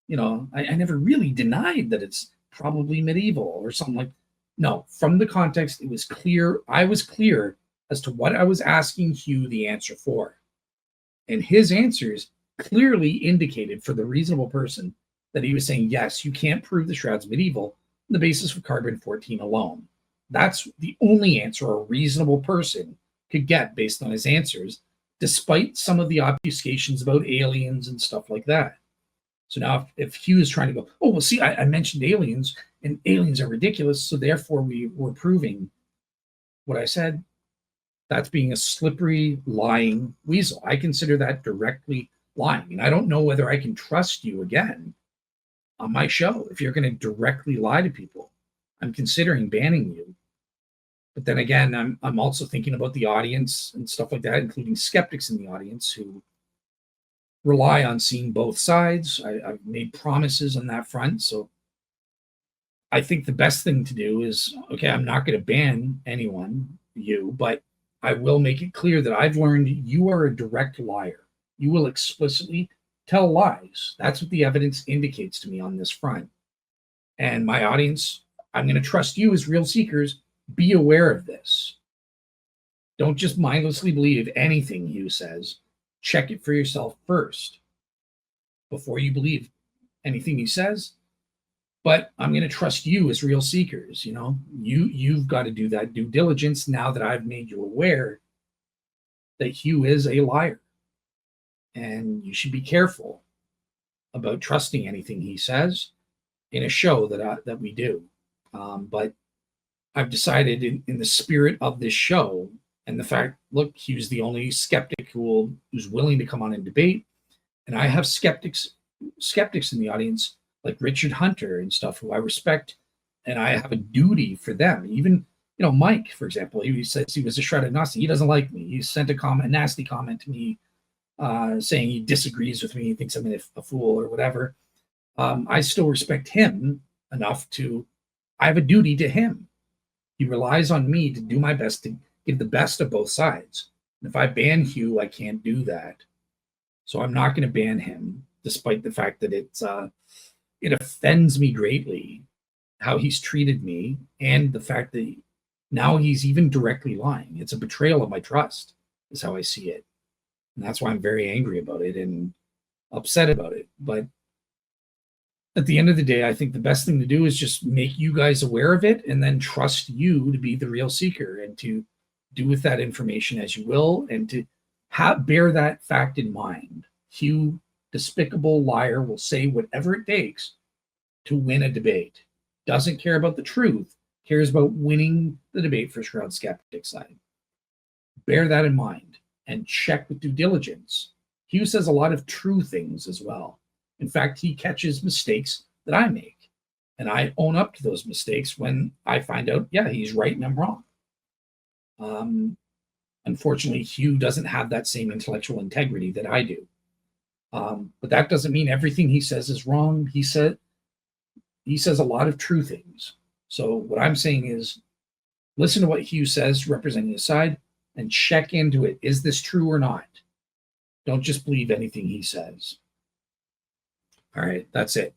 I never really denied that it's probably medieval or something like. No, from the context, it was clear. I was clear as to what I was asking Hugh the answer for. And his answers clearly indicated for the reasonable person that he was saying, yes, you can't prove the Shroud's medieval on the basis of carbon-14 alone. That's the only answer a reasonable person could get based on his answers, despite some of the obfuscations about aliens and stuff like that. So now if Hugh is trying to go, oh, well, see, I mentioned aliens, and aliens are ridiculous, so therefore we were proving what I said, that's being a slippery, lying weasel. I consider that directly lying. And I don't know whether I can trust you again on my show if you're going to directly lie to people. I'm considering banning you. But then again, I'm also thinking about the audience and stuff like that, including skeptics in the audience who rely on seeing both sides. I've made promises on that front. So I think the best thing to do is, okay, I'm not going to ban anyone, you, but I will make it clear that I've learned you are a direct liar. You will explicitly tell lies. That's what the evidence indicates to me on this front. And my audience, I'm going to trust you as real seekers. Be aware of this. Don't just mindlessly believe anything Hugh says. Check it for yourself first before you believe anything he says. But I'm going to trust you as real seekers. You've got to do that due diligence now that I've made you aware that Hugh is a liar. And you should be careful about trusting anything he says in a show that we do. But I've decided in the spirit of this show and the fact, look, Hugh's the only skeptic who's willing to come on and debate. And I have skeptics in the audience like Richard Hunter and stuff who I respect, and I have a duty for them. Even, Mike, for example, he says he was a shrouded Gnostic. He doesn't like me. He sent a nasty comment to me saying he disagrees with me, he thinks I'm a fool or whatever. I still respect him enough I have a duty to him. He relies on me to do my best to give the best of both sides. And if I ban Hugh, I can't do that. So I'm not going to ban him, despite the fact that it offends me greatly how he's treated me, and the fact that now he's even directly lying. It's a betrayal of my trust, is how I see it. And that's why I'm very angry about it and upset about it. But at the end of the day, I think the best thing to do is just make you guys aware of it and then trust you to be the real seeker and to do with that information as you will, and to bear that fact in mind. Hugh, despicable liar, will say whatever it takes to win a debate. Doesn't care about the truth, cares about winning the debate for Shroud Skeptic side. Bear that in mind and check with due diligence. Hugh says a lot of true things as well. In fact, he catches mistakes that I make, and I own up to those mistakes when I find out, yeah, he's right and I'm wrong. Unfortunately, Hugh doesn't have that same intellectual integrity that I do. But that doesn't mean everything he says is wrong. He says a lot of true things. So what I'm saying is, listen to what Hugh says representing his side and check into it. Is this true or not? Don't just believe anything he says. All right, that's it.